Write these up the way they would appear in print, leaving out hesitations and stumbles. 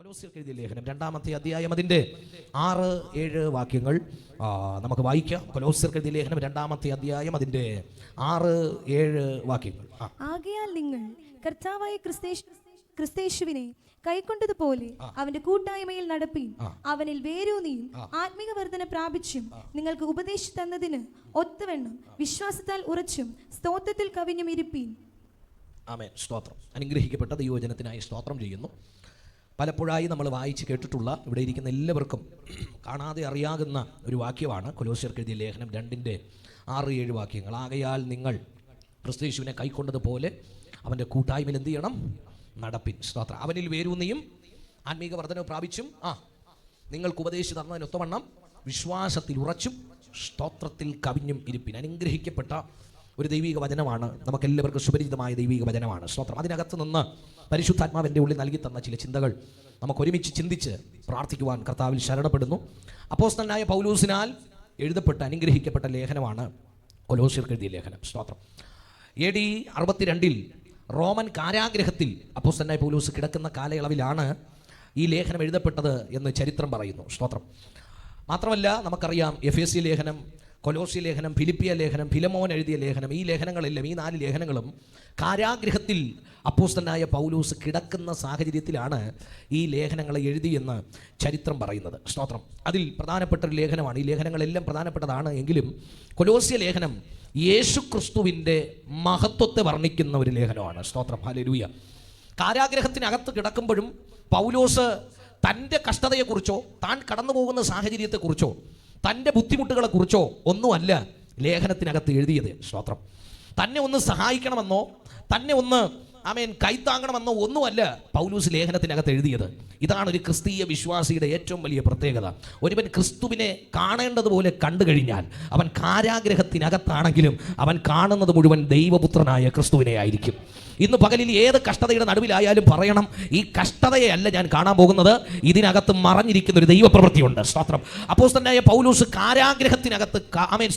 കൊലോസ്യർക്ക് എഴുതിയ ലേഖനം 2-ാമത്തെ അധ്യായം അതിൻ്റെ 6-7 വാക്യങ്ങൾ നമുക്ക് വായിക്കാം. കൊലോസ്യർക്ക് എഴുതിയ ലേഖനം 2-ാമത്തെ അധ്യായം അതിൻ്റെ 6-7 വാക്യങ്ങൾ. ആകയാൽ നിങ്ങൾ കർത്താവായ ക്രിസ്തേശുവിനെ കൈക്കൊണ്ടതുപോലെ അവന്റെ കൂട്ടായ്മയിൽ നടപ്പീൻ. അവനിൽ വേരൂന്നിയും ആത്മീക വർധന പ്രാപിച്ചും നിങ്ങൾക്ക് ഉപദേശിച്ചു തന്നതിന് ഒത്തവണ്ണം വിശ്വാസത്താൽ ഉറച്ചും സ്തോത്രത്തിൽ കവിഞ്ഞും ഇരിപ്പീൻ. ആമേൻ. സ്തോത്രം. അനുഗ്രഹിക്കപ്പെട്ട ദൈവജനത്തിനായി സ്തോത്രം ചെയ്യുന്നു. പലപ്പോഴായി നമ്മൾ വായിച്ച് കേട്ടിട്ടുള്ള ഇവിടെ ഇരിക്കുന്ന എല്ലാവർക്കും കാണാതെ അറിയാകുന്ന ഒരു വാക്യമാണ് കൊലോസ്യർക്ക് എഴുതിയ ലേഖനം 2-6-7 വാക്യങ്ങൾ. ആകയാൽ നിങ്ങൾ ക്രിസ്തയേശുവിനെ കൈക്കൊണ്ടതുപോലെ അവൻ്റെ കൂട്ടായ്മയിൽ എന്ത് ചെയ്യണം? നടപ്പിൻ. സ്തോത്രം. അവനിൽ വേരൂന്നിയും ആത്മീക വർധന പ്രാപിച്ചും നിങ്ങൾക്ക് ഉപദേശിച്ചു തന്നതിനൊത്തവണ്ണം വിശ്വാസത്തിൽ ഉറച്ചും സ്തോത്രത്തിൽ കവിഞ്ഞും ഇരിപ്പിൻ. അനുഗ്രഹിക്കപ്പെട്ട ഒരു ദൈവിക വചനമാണ്. നമുക്കെല്ലാവർക്കും സുപരിചിതമായ ദൈവിക വചനമാണ്. സ്തോത്രം. അതിനകത്ത് നിന്ന് പരിശുദ്ധാത്മാവിൻ്റെ ഉള്ളിൽ നൽകി തന്ന ചില ചിന്തകൾ നമുക്ക് ഒരുമിച്ച് ചിന്തിച്ച് പ്രാർത്ഥിക്കുവാൻ കർത്താവിൽ ശരണപ്പെടുന്നു. അപ്പോസ്തലനായ പൗലോസിനാൽ എഴുതപ്പെട്ട അനുഗ്രഹിക്കപ്പെട്ട ലേഖനമാണ് കൊലോസ്യർക്ക് എഴുതിയ ലേഖനം. സ്തോത്രം. AD 62 റോമൻ കാരാഗ്രഹത്തിൽ അപ്പോസ്തലനായ പൗലോസ് കിടക്കുന്ന കാലയളവിലാണ് ഈ ലേഖനം എഴുതപ്പെട്ടത് എന്ന് ചരിത്രം പറയുന്നു. സ്തോത്രം. മാത്രമല്ല നമുക്കറിയാം എഫേസ്യ ലേഖനം, കൊലോസ്യ ലേഖനം, ഫിലിപ്പിയ ലേഖനം, ഫിലമോൻ എഴുതിയ ലേഖനം, ഈ ലേഖനങ്ങളെല്ലാം, ഈ 4 ലേഖനങ്ങളും കാരാഗ്രഹത്തിൽ അപ്പോസ്തലനായ പൗലോസ് കിടക്കുന്ന സാഹചര്യത്തിലാണ് ഈ ലേഖനങ്ങളെ എഴുതിയെന്ന് ചരിത്രം പറയുന്നത്. സ്തോത്രം. അതിൽ പ്രധാനപ്പെട്ട ഒരു ലേഖനമാണ്. ഈ ലേഖനങ്ങളെല്ലാം പ്രധാനപ്പെട്ടതാണ് എങ്കിലും കൊലോസ്യ ലേഖനം യേശു ക്രിസ്തുവിൻ്റെ മഹത്വത്തെ വർണ്ണിക്കുന്ന ഒരു ലേഖനമാണ്. സ്തോത്രം. ഹല്ലേലൂയ. കാരാഗ്രഹത്തിനകത്ത് കിടക്കുമ്പോഴും പൗലോസ് തൻ്റെ കഷ്ടതയെക്കുറിച്ചോ താൻ കടന്നു പോകുന്ന സാഹചര്യത്തെക്കുറിച്ചോ തൻ്റെ ബുദ്ധിമുട്ടുകളെക്കുറിച്ചോ ഒന്നുമല്ല ലേഖനത്തിനകത്ത് എഴുതിയത്. സ്തോത്രം. തന്നെ ഒന്ന് സഹായിക്കണമെന്നോ തന്നെ ഒന്ന് കൈത്താങ്ങണമെന്നോ ഒന്നുമല്ല പൗലോസ് ലേഖനത്തിനകത്ത് എഴുതിയത്. ഇതാണ് ഒരു ക്രിസ്തീയ വിശ്വാസിയുടെ ഏറ്റവും വലിയ പ്രത്യേകത. ഒരുവൻ ക്രിസ്തുവിനെ കാണേണ്ടതുപോലെ കണ്ടു കഴിഞ്ഞാൽ അവൻ കാരാഗ്രഹത്തിനകത്താണെങ്കിലും അവൻ കാണുന്നത് മുഴുവൻ ദൈവപുത്രനായ ക്രിസ്തുവിനെ ആയിരിക്കും. ഇന്ന് പകലിൽ ഏത് കഷ്ടതയുടെ നടുവിലായാലും പറയണം, ഈ കഷ്ടതയെ അല്ല ഞാൻ കാണാൻ പോകുന്നത്, ഇതിനകത്ത് മറഞ്ഞിരിക്കുന്ന ഒരു ദൈവപ്രവൃത്തിയുണ്ട്. സ്തോത്രം. അപ്പോസ്തലനായ പൗലോസ് കാരാഗ്രഹത്തിനകത്ത്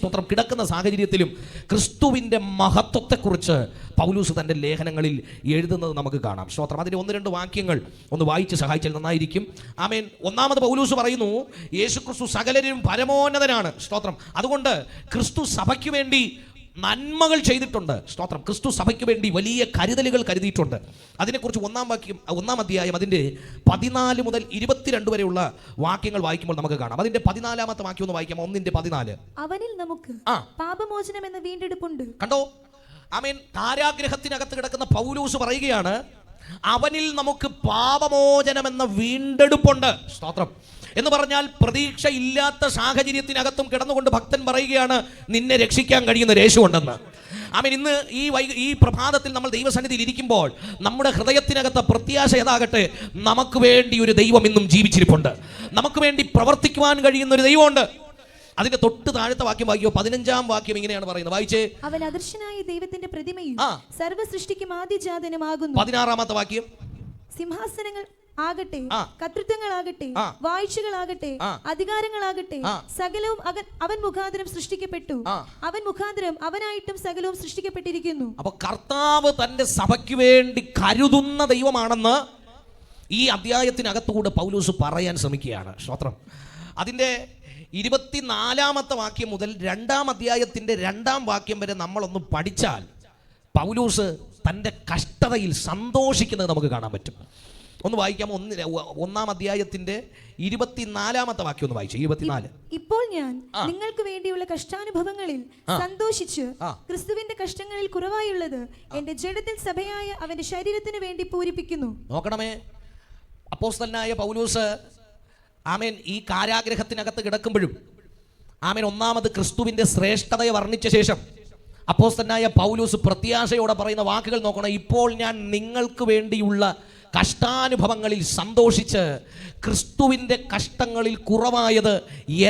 സ്തോത്രം കിടക്കുന്ന സാഹചര്യത്തിലും ക്രിസ്തുവിൻ്റെ മഹത്വത്തെക്കുറിച്ച് പൗലോസ് തൻ്റെ ലേഖനങ്ങളിൽ എഴുതുന്നത് നമുക്ക് കാണാം. സ്തോത്രം. അതിൻ്റെ 1-2 വാക്യങ്ങൾ ഒന്ന് വായിച്ച് സഹായിച്ചാൽ നന്നായിരിക്കും. ആമേൻ. ഒന്നാമത് പൗലോസ് പറയുന്നു, യേശു ക്രിസ്തു സകലരും പരമോന്നതനാണ്. സ്തോത്രം. അതുകൊണ്ട് ക്രിസ്തു സഭയ്ക്ക് വേണ്ടി നന്മകൾ ചെയ്തിട്ടുണ്ട്. സ്തോത്രം. ക്രിസ്തു സഭയ്ക്ക് വേണ്ടി വലിയ കരുതലുകൾ കരുതിയിട്ടുണ്ട്. അതിനെക്കുറിച്ച് 1-ാം അധ്യായം അതിൻ്റെ 14 മുതൽ 22 വരെയുള്ള വാക്യങ്ങൾ വായിക്കുമ്പോൾ നമുക്ക് കാണാം. അതിൻ്റെ 14-ാമത്തെ വാക്യം ഒന്ന് വായിക്കാം. 1-14. അവനിൽ നമുക്ക് പാപമോചനം എന്ന വീണ്ടെടുപ്പുണ്ട്. കണ്ടോ? ആമേൻ. കാരാഗ്രഹത്തിനകത്ത് കിടക്കുന്ന പൗലോസ് പറയുകയാണ്, അവനിൽ നമുക്ക് പാപമോചനം എന്ന വീണ്ടെടുപ്പുണ്ട്. സ്തോത്രം. എന്ന് പറഞ്ഞാൽ പ്രതീക്ഷയില്ലാത്ത സാഹചര്യത്തിനകത്തും കിടന്നുകൊണ്ട് ഭക്തൻ പറയുകയാണ്, നിന്നെ രക്ഷിക്കാൻ കഴിയുന്ന യേശുവുണ്ടെന്ന്. ആമേൻ. ഇന്ന് ഈ പ്രഭാതത്തിൽ നമ്മൾ ദൈവസന്നിധിയിൽ ഇരിക്കുമ്പോൾ നമ്മുടെ ഹൃദയത്തിനകത്ത് പ്രത്യാശ ഏതാകട്ടെ, നമുക്ക് വേണ്ടി ഒരു ദൈവം ഇന്നും ജീവിച്ചിരിപ്പുണ്ട്. നമുക്ക് വേണ്ടി പ്രവർത്തിക്കുവാൻ കഴിയുന്ന ഒരു ദൈവമുണ്ട്. അതിന്റെ തൊട്ട് താഴത്തെ വാക്യം വായിക്കോ. 15-ാം വാക്യം ഇങ്ങനെയാണ് പറയുന്നത്. വായിച്ചേ. അവൻ അദൃശ്യനായ ദൈവത്തിന്റെ പ്രതിമയും സർവ്വ സൃഷ്ടിക്കും ആദിജാതനുമാകുന്നു. 16-ാമത്തെ വാക്യം. സിംഹാസനങ്ങൾ ആകട്ടെ, കർത്തൃത്വങ്ങളാകട്ടെ, വാഴ്ചകളാകട്ടെ, അധികാരങ്ങളാകട്ടെ, സകലവും അവൻ മുഖാന്തരം സൃഷ്ടിക്കപ്പെട്ടു. അവൻ മുഖാന്തരം അവനായിട്ടും സകലവും സൃഷ്ടിക്കപ്പെട്ടിരിക്കുന്നു. അപ്പൊ കർത്താവ് തന്റെ സഭയ്ക്ക് വേണ്ടി കരുതുന്ന ദൈവമാണെന്ന് ഈ അധ്യായത്തിനകത്തുകൂടെ പൗലോസ് പറയാൻ ശ്രമിക്കുകയാണ്. സ്തോത്രം. അതിന്റെ 24-ാമത്തെ വാക്യം മുതൽ 2-ാം അധ്യായത്തിന്റെ 2-ാം വാക്യം വരെ നമ്മളൊന്ന് പഠിച്ചാൽ പൗലോസ് തൻ്റെ കഷ്ടതയിൽ സന്തോഷിക്കുന്നത് നമുക്ക് കാണാൻ പറ്റും. ഒന്ന് വായിക്കാമോ? 1-ാം അധ്യായത്തിന്റെ 24-ാമത്തെ വാക്യം ഒന്ന് വായിച്ചു. 24. ഇപ്പോൾ ഞാൻ നിങ്ങൾക്ക് വേണ്ടിയുള്ള കഷ്ടാനുഭവങ്ങളിൽ സന്തോഷിച്ച് ക്രിസ്തുവിന്റെ കഷ്ടങ്ങളിൽ കുറവായുള്ളത് എന്റെ ജഡത്തിൽ സഭയായ അവന്റെ ശരീരത്തിന് വേണ്ടി പൂരിപ്പിക്കുന്നു. നോക്കണമേ, അപ്പോസ്തലനായ പൗലോസ് ആമേൻ ഈ കാരാഗ്രഹത്തിനകത്ത് കിടക്കുമ്പോഴും ആമേൻ ഒന്നാമത് ക്രിസ്തുവിൻ്റെ ശ്രേഷ്ഠതയെ വർണ്ണിച്ച ശേഷം അപ്പോസ്തലനായ പൗലോസ് പ്രത്യാശയോടെ പറയുന്ന വാക്കുകൾ നോക്കണം. ഇപ്പോൾ ഞാൻ നിങ്ങൾക്ക് വേണ്ടിയുള്ള കഷ്ടാനുഭവങ്ങളിൽ സന്തോഷിച്ച് ക്രിസ്തുവിൻ്റെ കഷ്ടങ്ങളിൽ കുറവായത്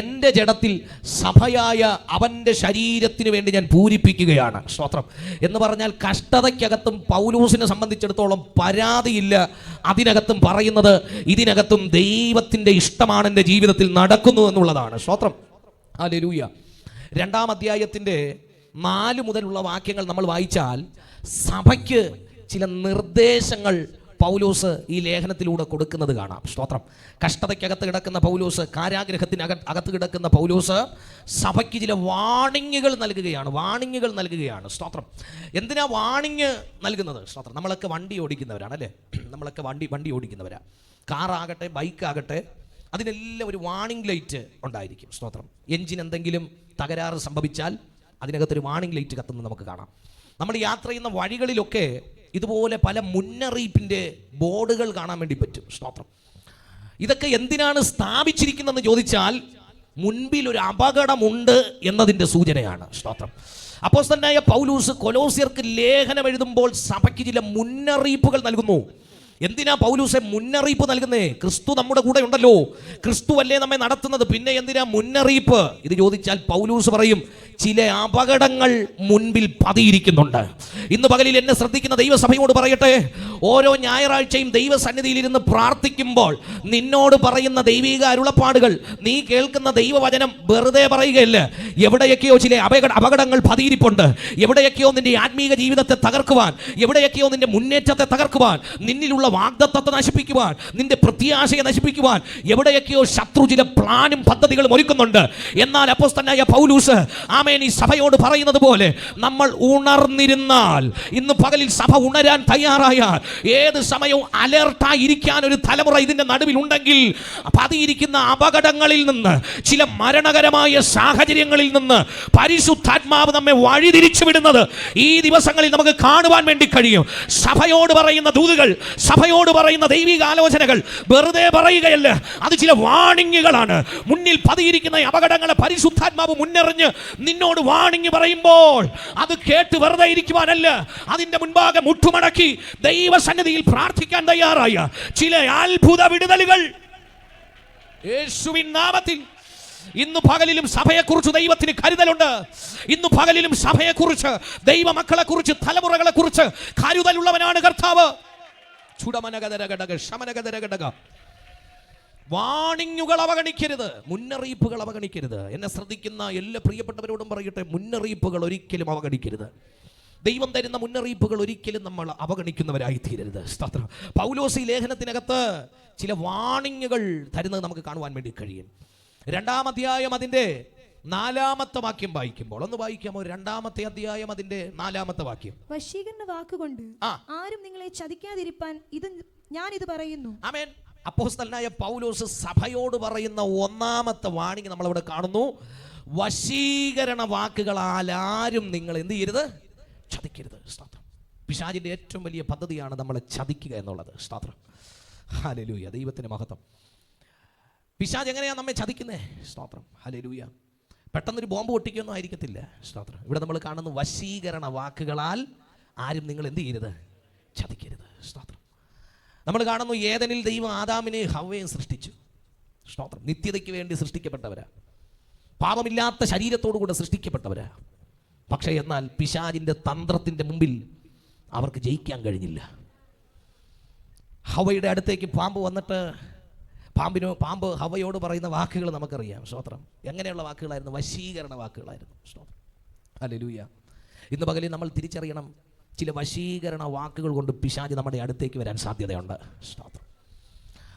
എൻ്റെ ജഡത്തിൽ സഭയായ അവൻ്റെ ശരീരത്തിന് വേണ്ടി ഞാൻ പൂരിപ്പിക്കുകയാണ്. സ്തോത്രം. എന്ന് പറഞ്ഞാൽ കഷ്ടതയ്ക്കകത്തും പൗലോസിനെ സംബന്ധിച്ചിടത്തോളം പരാതിയില്ല. അതിനകത്തും പറയുന്നത് ഇതിനകത്തും ദൈവത്തിൻ്റെ ഇഷ്ടമാണ് എൻ്റെ ജീവിതത്തിൽ നടക്കുന്നു എന്നുള്ളതാണ്. സ്തോത്രം. ഹല്ലേലൂയ. 2-ാം അധ്യായത്തിൻ്റെ 4 മുതലുള്ള വാക്യങ്ങൾ നമ്മൾ വായിച്ചാൽ സഭയ്ക്ക് ചില നിർദ്ദേശങ്ങൾ പൗലോസ് ഈ ലേഖനത്തിലൂടെ കൊടുക്കുന്നത് കാണാം. സ്തോത്രം. കഷ്ടതയ്ക്കകത്ത് കിടക്കുന്ന പൗലോസ്, അകത്ത് കിടക്കുന്ന പൗലോസ് സഭയ്ക്ക് ചില വാണിങ്ങുകൾ നൽകുകയാണ്. സ്തോത്രം. എന്തിനാ വാണിങ് നൽകുന്നത്? സ്തോത്രം. നമ്മളൊക്കെ വണ്ടി ഓടിക്കുന്നവരാണ് അല്ലേ? നമ്മളൊക്കെ വണ്ടി ഓടിക്കുന്നവരാണ്. കാറാകട്ടെ, ബൈക്കാകട്ടെ, അതിനെല്ലാം ഒരു വാണിംഗ് ലൈറ്റ് ഉണ്ടായിരിക്കും. സ്തോത്രം. എൻജിൻ എന്തെങ്കിലും തകരാറ് സംഭവിച്ചാൽ അതിനകത്തൊരു വാണിംഗ് ലൈറ്റ് കത്തുന്നത് നമുക്ക് കാണാം. നമ്മൾ യാത്ര ചെയ്യുന്ന വഴികളിലൊക്കെ ഇതുപോലെ പല മുന്നറിയിപ്പിൻ്റെ ബോർഡുകൾ കാണാൻ വേണ്ടി പറ്റും. സ്തോത്രം. ഇതൊക്കെ എന്തിനാണ് സ്ഥാപിച്ചിരിക്കുന്നതെന്ന് ചോദിച്ചാൽ മുൻപിൽ ഒരു അപകടമുണ്ട് എന്നതിൻ്റെ സൂചനയാണ്. സ്തോത്രം. അപ്പോസ്തലനായ പൗലോസ് കൊലോസ്യർക്ക് ലേഖനം എഴുതുമ്പോൾ സഭയ്ക്ക് ചില മുന്നറിയിപ്പുകൾ നൽകുന്നു. എന്തിനാ പൗലോസെ മുന്നറിയിപ്പ് നൽകുന്നേ? ക്രിസ്തു നമ്മുടെ കൂടെ ഉണ്ടല്ലോ, ക്രിസ്തു അല്ലേ നമ്മെ നടത്തുന്നത്, പിന്നെ എന്തിനാ മുന്നറിയിപ്പ്? ഇത് ചോദിച്ചാൽ പൗലോസ് പറയും, ചില അപകടങ്ങൾ മുൻപിൽ പതിയിരിക്കുന്നുണ്ട്. ഇന്ന് പകലിൽ എന്നെ ശ്രദ്ധിക്കുന്ന ദൈവസഭയോട് പറയട്ടെ, ഓരോ ഞായറാഴ്ചയും ദൈവസന്നിധിയിൽ ഇരുന്ന് പ്രാർത്ഥിക്കുമ്പോൾ നിന്നോട് പറയുന്ന ദൈവിക അരുളപ്പാടുകൾ, നീ കേൾക്കുന്ന ദൈവവചനം വെറുതെ പറയുകയല്ല. എവിടെയൊക്കെയോ ചില അപകടങ്ങൾ പതിയിരിപ്പുണ്ട്. എവിടെയൊക്കെയോ നിന്റെ ആത്മീക ജീവിതത്തെ തകർക്കുവാൻ, എവിടെയൊക്കെയോ നിന്റെ മുന്നേറ്റത്തെ തകർക്കുവാൻ, നിന്നിലുള്ള വാഗ്ദത്തത്തെ നശിപ്പിക്കുവാൻ, നിന്റെ പ്രത്യാശയെ നശിപ്പിക്കുവാൻ എവിടെയൊക്കെയോ ശത്രു ചില പ്ലാനും പദ്ധതികളും ഒരുക്കുന്നുണ്ട്. എന്നാൽ അപ്പോസ്തലനായ പൗലോസ് ഈ സഭയോട് പറയുന്നത് പോലെ, നമ്മൾ ഉണർന്നിരുന്നാൽ, ഇന്ന് പകലിൽ സഭ ഉണരാൻ തയ്യാറായാൽ, ഏത് സമയവും അലർട്ടായി ഇരിക്കാൻ ഒരു തലമുറ ഇതിന്റെ നടുവിൽ ഉണ്ടെങ്കിൽ, പതിയിരിക്കുന്ന അപകടങ്ങളിൽ നിന്ന്, ചില മരണകരമായ സാഹചര്യങ്ങളിൽ നിന്ന് പരിശുദ്ധാത്മാവ് നമ്മെ വഴിതിരിച്ചു വിടുന്നത് ഈ ദിവസങ്ങളിൽ നമുക്ക് കാണുവാൻ വേണ്ടി കഴിയും. സഭയോട് പറയുന്ന ദൂതുകൾ, സഭയോട് പറയുന്ന ദൈവിക ആലോചനകൾ വെറുതെ പറയുകയല്ല, അത് ചില വാണിങ്ങുകളാണ്. മുന്നിൽ പതിയിരിക്കുന്ന അപകടങ്ങളെ പരിശുദ്ധാത്മാവ് മുന്നറിഞ്ഞ് നിന്നോട് വാണിങ് പറയുമ്പോൾ അത് കേട്ട് വെറുതെ ഇരിക്കുവാനല്ല, അതിന്റെ മുൻപാകെ മുട്ടുമടക്കി ദൈവസന്നിധിയിൽ പ്രാർത്ഥിക്കാൻ തയ്യാറായ ചില അത്ഭുത വിടുതലുകൾ യേശുവിൻ നാമത്തിൽ ഇന്ന് പകലിലും സഭയെക്കുറിച്ച് ദൈവത്തിന് കരുതലുണ്ട്. ഇന്ന് പകലിലും സഭയെക്കുറിച്ച്, ദൈവമക്കളെക്കുറിച്ച്, തലമുറകളെക്കുറിച്ച് കരുതലുള്ളവനാണ് കർത്താവ്. വാണിങ്ങുകൾ അവഗണിക്കരുത്, മുന്നറിയിപ്പുകൾ അവഗണിക്കരുത്. എന്നെ ശ്രദ്ധിക്കുന്ന എല്ലാ പ്രിയപ്പെട്ടവരോടും പറയട്ടെ, മുന്നറിയിപ്പുകൾ ഒരിക്കലും അവഗണിക്കരുത്. ദൈവം തരുന്ന മുന്നറിയിപ്പുകൾ ഒരിക്കലും നമ്മൾ അവഗണിക്കുന്നവരായി തീരരുത്. സ്തോത്രം. പൗലോസ് ഈ ലേഖനത്തിനകത്ത് ചില വാണിങ്ങുകൾ തരുന്നത് നമുക്ക് കാണുവാൻ വേണ്ടി കഴിയും. 2-ാം അധ്യായം അതിൻ്റെ 4-ാമത്തെ വാക്യം വായിക്കുമ്പോൾ, ഒന്ന് വായിക്കാമോ? 2-ാമത്തെ അധ്യായം അതിൻ്റെ 4-ാമത്തെ വാക്യം. വശീകരണ വാക്കുകൊണ്ട് ആരും നിങ്ങളെ ചതിക്കാതിരിപ്പാൻ ഞാനിത് പറയുന്നു. ആമേൻ. അപ്പോസ്തലനായ പൗലോസ് സഭയോട് പറയുന്ന 1-ാമത്തെ വാണിംഗ് നമ്മളിവിടെ കാണുന്നു. വശീകരണ വാക്കുകളാൽ ആരും നിങ്ങൾ എന്ത് ചെയ്യരുത്? ചതിക്കരുത്. സ്തോത്രം. പിശാചിന്റെ ഏറ്റവും വലിയ പദ്ധതിയാണ് നമ്മളെ ചതിക്കുക എന്നുള്ളത്. സ്തോത്രം. ഹല്ലേലൂയ. ദൈവത്തിന് മഹത്വം. പിശാച് എങ്ങനെയാണ് നമ്മെ ചതിക്കുന്നത്? സ്തോത്രം. ഹല്ലേലൂയ. പെട്ടെന്നൊരു ബോംബ് പൊട്ടിക്കൊന്നും ആയിരിക്കത്തില്ല. സ്തോത്രം. ഇവിടെ നമ്മൾ കാണുന്ന വശീകരണ വാക്കുകളാൽ ആരും നിങ്ങൾ എന്ത് ചെയ്യരുത്? ചതിക്കരുത്. സ്തോത്രം. നമ്മൾ കാണുന്നു, ഏദനിൽ ദൈവം ആദാമിനെയും ഹവ്വയെയും സൃഷ്ടിച്ചു. സ്തോത്രം. നിത്യതയ്ക്ക് വേണ്ടി സൃഷ്ടിക്കപ്പെട്ടവരാ, പാപമില്ലാത്ത ശരീരത്തോടു കൂടെ സൃഷ്ടിക്കപ്പെട്ടവരാ. പക്ഷേ എന്നാൽ പിശാചിൻ്റെ തന്ത്രത്തിൻ്റെ മുമ്പിൽ അവർക്ക് ജയിക്കാൻ കഴിഞ്ഞില്ല. ഹവ്വയുടെ അടുത്തേക്ക് പാമ്പ് വന്നിട്ട് പാമ്പ് ഹവ്വയോട് പറയുന്ന വാക്കുകൾ നമുക്കറിയാം. സ്തോത്രം. എങ്ങനെയുള്ള വാക്കുകളായിരുന്നു? വശീകരണ വാക്കുകളായിരുന്നു. സ്തോത്രം. ഹല്ലേലൂയ. ഇന്ന് പകലിൽ നമ്മൾ തിരിച്ചറിയണം, ചില വശീകരണ വാക്കുകൾ കൊണ്ട് പിശാച് നമ്മുടെ അടുത്തേക്ക് വരാൻ സാധ്യതയുണ്ട്. സ്തോത്രം.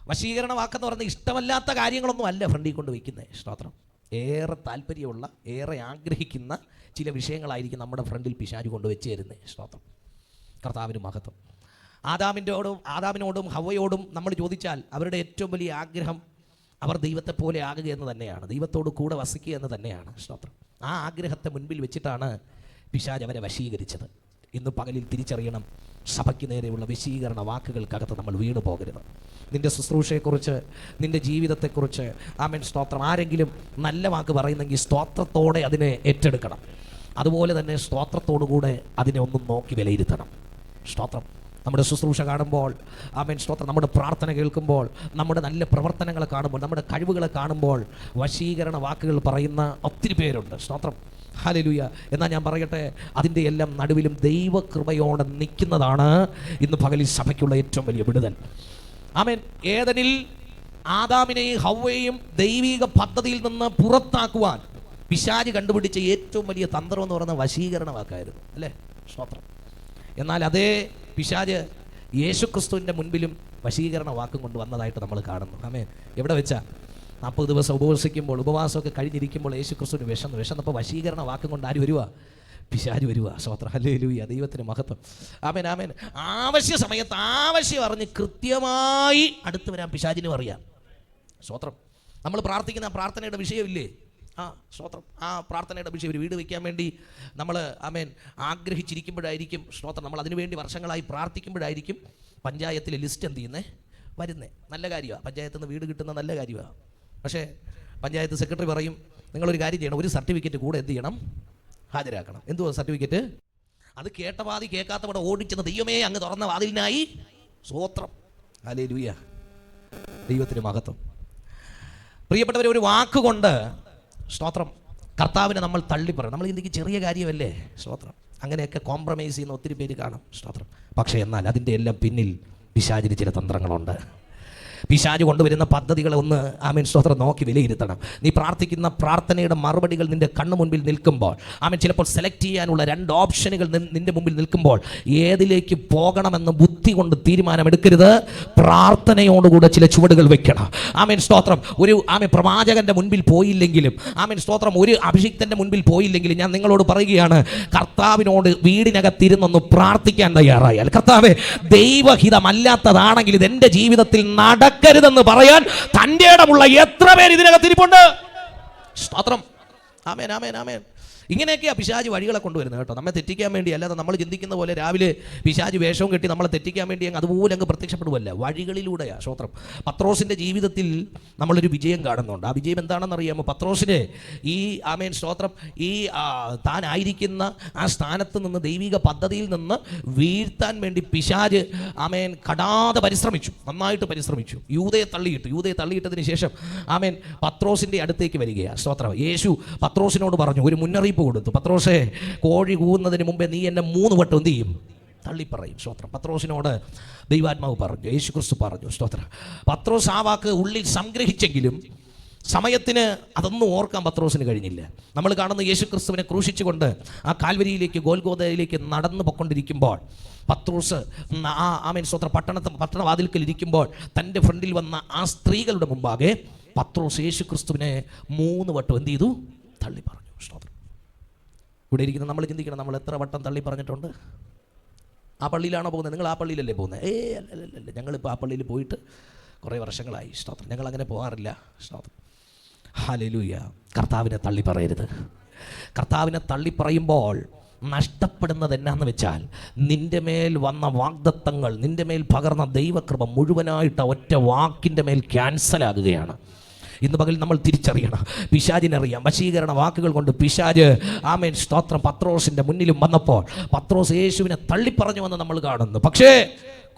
വശീകരണ വാക്കെന്ന് പറയുന്നത് ഇഷ്ടമല്ലാത്ത കാര്യങ്ങളൊന്നും അല്ല ഫ്രണ്ടിൽ കൊണ്ട് വയ്ക്കുന്നത്. സ്തോത്രം. ഏറെ താല്പര്യമുള്ള, ഏറെ ആഗ്രഹിക്കുന്ന ചില വിഷയങ്ങളായിരിക്കും നമ്മുടെ ഫ്രണ്ടിൽ പിശാച് കൊണ്ട് വെച്ച് തരുന്നത്. സ്തോത്രം. കർത്താവിന് മഹത്വം. ആദാമിനോടും ഹവ്വയോടും നമ്മൾ ചോദിച്ചാൽ അവരുടെ ഏറ്റവും വലിയ ആഗ്രഹം അവർ ദൈവത്തെ പോലെ ആകുക എന്ന് തന്നെയാണ്, ദൈവത്തോട് കൂടെ വസിക്കുക എന്ന് തന്നെയാണ്. സ്തോത്രം. ആ ആഗ്രഹത്തെ മുൻപിൽ വെച്ചിട്ടാണ് പിശാച് അവരെ വശീകരിച്ചത്. ഇന്ന് പകലിൽ തിരിച്ചറിയണം, സഭയ്ക്ക് നേരെയുള്ള വശീകരണ വാക്കുകൾക്കകത്ത് നമ്മൾ വീണു പോകരുത്. നിന്റെ ശുശ്രൂഷയെക്കുറിച്ച്, നിന്റെ ജീവിതത്തെക്കുറിച്ച് ആമേൻ സ്തോത്രം, ആരെങ്കിലും നല്ല വാക്ക് പറയുന്നെങ്കിൽ സ്തോത്രത്തോടെ അതിനെ ഏറ്റെടുക്കണം. അതുപോലെ തന്നെ സ്തോത്രത്തോടുകൂടെ അതിനെ ഒന്നും നോക്കി വിലയിരുത്തണം. സ്തോത്രം. നമ്മുടെ ശുശ്രൂഷ കാണുമ്പോൾ, ആമേൻ സ്തോത്രം, നമ്മുടെ പ്രാർത്ഥന കേൾക്കുമ്പോൾ, നമ്മുടെ നല്ല പ്രവർത്തനങ്ങളെ കാണുമ്പോൾ, നമ്മുടെ കഴിവുകളെ കാണുമ്പോൾ വശീകരണ വാക്കുകൾ പറയുന്ന ഒത്തിരി പേരുണ്ട്. സ്തോത്രം. ഹല്ലേലൂയ. എന്നാൽ ഞാൻ പറയട്ടെ, അതിൻ്റെ എല്ലാം നടുവിലും ദൈവകൃപയോടെ നിൽക്കുന്നതാണ് ഇന്ന് പകലിൽ സഭയ്ക്കുള്ള ഏറ്റവും വലിയ വിടുതൽ. ആമേൻ. ഏദനിൽ ആദാമിനെയും ഹവ്വയെയും ദൈവിക പദ്ധതിയിൽ നിന്ന് പുറത്താക്കുവാൻ പിശാച് കണ്ടുപിടിച്ച ഏറ്റവും വലിയ തന്ത്രം എന്ന് പറയുന്ന വശീകരണ വാക്കായിരുന്നു, അല്ലേ? സ്തോത്രം. എന്നാൽ അതേ പിശാച് യേശുക്രിസ്തുവിൻ്റെ മുൻപിലും വശീകരണ വാക്കും കൊണ്ട് വന്നതായിട്ട് നമ്മൾ കാണുന്നു. ആമേൻ. എവിടെ വെച്ചാ? 40 ദിവസം ഉപവസിക്കുമ്പോൾ, ഉപവാസമൊക്കെ കഴിഞ്ഞിരിക്കുമ്പോൾ യേശുക്രിസ്തുവിന് വിശന്നപ്പോൾ വശീകരണ വാക്കും കൊണ്ട് ആര് വരുവാ? പിശാച് വരുവാ. സ്തോത്രം. ഹല്ലേലൂയ. ദൈവത്തിന് മഹത്വം. ആമേൻ, ആമേൻ. ആവശ്യ സമയത്ത് ആവശ്യം അറിഞ്ഞ് കൃത്യമായി അടുത്ത് വരാൻ പിശാചിനും അറിയാം. സ്തോത്രം. നമ്മൾ പ്രാർത്ഥിക്കുന്ന പ്രാർത്ഥനയുടെ വിഷയമില്ലേ? സ്തോത്രം. ആ പ്രാർത്ഥനയുടെ വിഷയം ഒരു വീട് വയ്ക്കാൻ വേണ്ടി നമ്മൾ ആമേൻ ആഗ്രഹിച്ചിരിക്കുമ്പോഴായിരിക്കും, സ്തോത്രം, നമ്മൾ അതിനുവേണ്ടി വർഷങ്ങളായി പ്രാർത്ഥിക്കുമ്പോഴായിരിക്കും പഞ്ചായത്തിലെ ലിസ്റ്റ് എന്ത് ചെയ്യുന്നത് വരുന്നത്. നല്ല കാര്യമാണ്, പഞ്ചായത്തിൽ നിന്ന് വീട് കിട്ടുന്ന നല്ല കാര്യമാണ്. പക്ഷേ പഞ്ചായത്ത് സെക്രട്ടറി പറയും, നിങ്ങളൊരു കാര്യം ചെയ്യണം, ഒരു സർട്ടിഫിക്കറ്റ് കൂടെ എന്ത് ചെയ്യണം, ഹാജരാക്കണം. എന്തുവാ സർട്ടിഫിക്കറ്റ്? അത് കേട്ട വാതി കേൾക്കാത്തവിടെ ഓടിച്ചെന്ന് ദൈവമേ അങ്ങ് തുറന്ന വാതിലിനായി സ്തോത്രം. ഹല്ലേലൂയ. ദൈവത്തിന് മഹത്വം. പ്രിയപ്പെട്ടവരെ, ഒരു വാക്കുകൊണ്ട് സ്തോത്രം കർത്താവിനെ നമ്മൾ തള്ളിപ്പറയും. നമ്മൾ ഇന്ത്യക്ക് ചെറിയ കാര്യമല്ലേ? സ്തോത്രം. അങ്ങനെയൊക്കെ കോംപ്രമൈസ് ചെയ്യുന്ന ഒത്തിരി പേര് കാണും. സ്തോത്രം. പക്ഷേ എന്നാൽ അതിൻ്റെ എല്ലാം പിന്നിൽ പിശാചിന് ചില തന്ത്രങ്ങളുണ്ട്. പിശാച് കൊണ്ടുവരുന്ന പദ്ധതികളെ ഒന്ന് ആമേൻ സ്തോത്രം നോക്കി വിലയിരുത്തണം. നീ പ്രാർത്ഥിക്കുന്ന പ്രാർത്ഥനയുടെ മറുപടികൾ നിന്റെ കണ്ണു മുൻപിൽ നിൽക്കുമ്പോൾ, ആമേൻ ചിലപ്പോൾ സെലക്ട് ചെയ്യാനുള്ള 2 ഓപ്ഷനുകൾ നിന്റെ മുമ്പിൽ നിൽക്കുമ്പോൾ ഏതിലേക്ക് പോകണമെന്ന് ബുദ്ധി കൊണ്ട് തീരുമാനമെടുക്കരുത്. പ്രാർത്ഥനയോടുകൂടെ ചില ചുവടുകൾ വെക്കണം. ആമേൻ സ്തോത്രം. ഒരു ആമേൻ പ്രവാചകന്റെ മുൻപിൽ പോയില്ലെങ്കിലും, ആമേൻ സ്തോത്രം, ഒരു അഭിഷിക്തന്റെ മുൻപിൽ പോയില്ലെങ്കിലും ഞാൻ നിങ്ങളോട് പറയുകയാണ്, കർത്താവിനോട് വീടിനകത്തിരുന്നൊന്ന് പ്രാർത്ഥിക്കാൻ തയ്യാറായാൽ, കർത്താവേ ദൈവഹിതമല്ലാത്തതാണെങ്കിൽ ഇതെന്റെ ജീവിതത്തിൽ നടക്കരുതെന്ന് പറയാൻ തൻ്റെ ഇടമുള്ള എത്ര പേര് ഇതിനകത്തിരിപ്പുണ്ട്? സ്തോത്രം. ആമേൻ, ആമേൻ, ആമേൻ. ഇങ്ങനെയൊക്കെയാ പിശാച് വഴികളെ കൊണ്ടുവരുന്നത് കേട്ടോ, നമ്മെ തെറ്റിക്കാൻ വേണ്ടി. അല്ലാതെ നമ്മൾ ചിന്തിക്കുന്ന പോലെ രാവിലെ പിശാച് വേഷവും കെട്ടി നമ്മളെ തെറ്റിക്കാൻ വേണ്ടി അതുപോലെ അങ്ങ് പ്രത്യക്ഷപ്പെടുവല്ല, വഴികളിലൂടെയാണ്. സ്തോത്രം. പത്രോസിൻ്റെ ജീവിതത്തിൽ നമ്മളൊരു വിജയം കാണുന്നുണ്ട്. ആ വിജയം എന്താണെന്ന് അറിയാമോ? പത്രോസിനെ ഈ ആമേൻ സ്തോത്രം ഈ താനായിരിക്കുന്ന ആ സ്ഥാനത്ത് നിന്ന്, ദൈവിക പദ്ധതിയിൽ നിന്ന് വീഴ്ത്താൻ വേണ്ടി പിശാച് ആമേൻ കടാതെ പരിശ്രമിച്ചു, നന്നായിട്ട് പരിശ്രമിച്ചു. യൂദയെ തള്ളിയിട്ടതിന് ശേഷം ആമേൻ പത്രോസിൻ്റെ അടുത്തേക്ക് വരികയാണ്. സ്തോത്രം. യേശു പത്രോസിനോട് പറഞ്ഞു, ഒരു മുന്നറിയിപ്പ് കൊടുത്തു. പത്രോസേ, കോഴി കൂവുന്നതിന് മുമ്പേ നീ എന്നെ 3 വട്ടം എന്ത് ചെയ്യും? തള്ളിപ്പറയും. സ്തോത്രം. പത്രോസിനോട് ദൈവാത്മാവ് പറഞ്ഞു, യേശുക്രിസ്തു പറഞ്ഞു. സ്തോത്രം. പത്രോസ് ആ വാക്ക് ഉള്ളിൽ സംഗ്രഹിച്ചെങ്കിലും സമയത്തിന് അതൊന്നും ഓർക്കാൻ പത്രോസിന് കഴിഞ്ഞില്ല. നമ്മൾ കാണുന്ന യേശുക്രിസ്തുവിനെ ക്രൂശിച്ചുകൊണ്ട് ആ കാൽവരിയിലേക്ക്, ഗോൽഗോഥയിലേക്ക് നടന്നു പൊക്കൊണ്ടിരിക്കുമ്പോൾ പത്രോസ് ആമേൻ സ്തോത്രം പട്ടണവാതിൽക്കൽ ഇരിക്കുമ്പോൾ തൻ്റെ ഫ്രണ്ടിൽ വന്ന ആ സ്ത്രീകളുടെ മുമ്പാകെ പത്രോസ് യേശുക്രിസ്തുവിനെ 3 വട്ടം എന്ത് ചെയ്തു? തള്ളി പറഞ്ഞു. സ്തോത്രം. ഇവിടെ ഇരിക്കുന്ന നമ്മൾ ചിന്തിക്കണം, നമ്മൾ എത്ര വട്ടം തള്ളി പറഞ്ഞിട്ടുണ്ട്? ആ പള്ളിയിലാണോ പോകുന്നത്? നിങ്ങൾ ആ പള്ളിയിലല്ലേ പോകുന്നത്? അല്ല, ഞങ്ങളിപ്പോൾ ആ പള്ളിയിൽ പോയിട്ട് കുറേ വർഷങ്ങളായി. സ്തോത്രം. ഞങ്ങൾ അങ്ങനെ പോകാറില്ല. സ്തോത്രം. ഹല്ലേലൂയ. കർത്താവിനെ തള്ളി പറയരുത്. കർത്താവിനെ തള്ളി പറയുമ്പോൾ നഷ്ടപ്പെടുന്നത് എന്നാന്ന് വെച്ചാൽ, നിന്റെ മേൽ വന്ന വാഗ്ദത്തങ്ങൾ, നിന്റെ മേൽ പകർന്ന ദൈവകൃപ മുഴുവനായിട്ട് ഒറ്റ വാക്കിൻ്റെ മേൽ ക്യാൻസലാകുകയാണ്. ഇന്ന് പകൽ നമ്മൾ തിരിച്ചറിയണം, പിശാചിനറിയാം. വശീകരണ വാക്കുകൾ കൊണ്ട് പിശാച് ആമേൻ സ്തോത്രം പത്രോസിൻ്റെ മുന്നിലും വന്നപ്പോൾ പത്രോസ് യേശുവിനെ തള്ളിപ്പറഞ്ഞുവെന്ന് നമ്മൾ കാണുന്നു. പക്ഷേ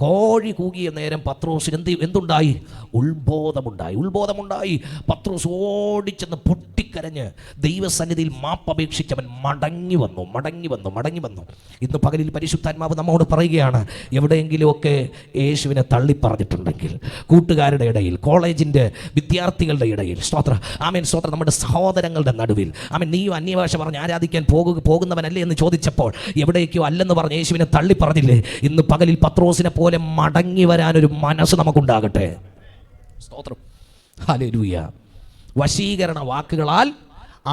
കോഴി കൂകിയ നേരം പത്രോസിന് എന്തുണ്ടായി? ഉത്ബോധമുണ്ടായി. പത്രോസ് ഓടിച്ചെന്ന് പൊട്ടിക്കരഞ്ഞ് ദൈവസന്നിധിയിൽ മാപ്പപേക്ഷിച്ചവൻ മടങ്ങി വന്നു. ഇന്ന് പകലിൽ പരിശുദ്ധാത്മാവ് നമ്മോട് പറയുകയാണ്, എവിടെയെങ്കിലുമൊക്കെ യേശുവിനെ തള്ളിപ്പറഞ്ഞിട്ടുണ്ടെങ്കിൽ, കൂട്ടുകാരുടെ ഇടയിൽ, കോളേജിൻ്റെ വിദ്യാർത്ഥികളുടെ ഇടയിൽ, സ്തോത്രം ആമേൻ സ്തോത്രം, നമ്മുടെ സഹോദരങ്ങളുടെ നടുവിൽ, ആമേൻ നീയും അന്യഭാഷ പറഞ്ഞ് ആരാധിക്കാൻ പോകുന്നവനല്ലേ എന്ന് ചോദിച്ചപ്പോൾ എവിടേക്കോ അല്ലെന്ന് പറഞ്ഞ് യേശുവിനെ തള്ളിപ്പറഞ്ഞില്ലേ? ഇന്ന് പകലിൽ പത്രോസിനെ പോലെ മടങ്ങി വരാനൊരു മനസ്സ് നമുക്കുണ്ടാകട്ടെ. സ്തോത്രം. ഹല്ലേലൂയ. വശീകരണ വാക്കുകളാൽ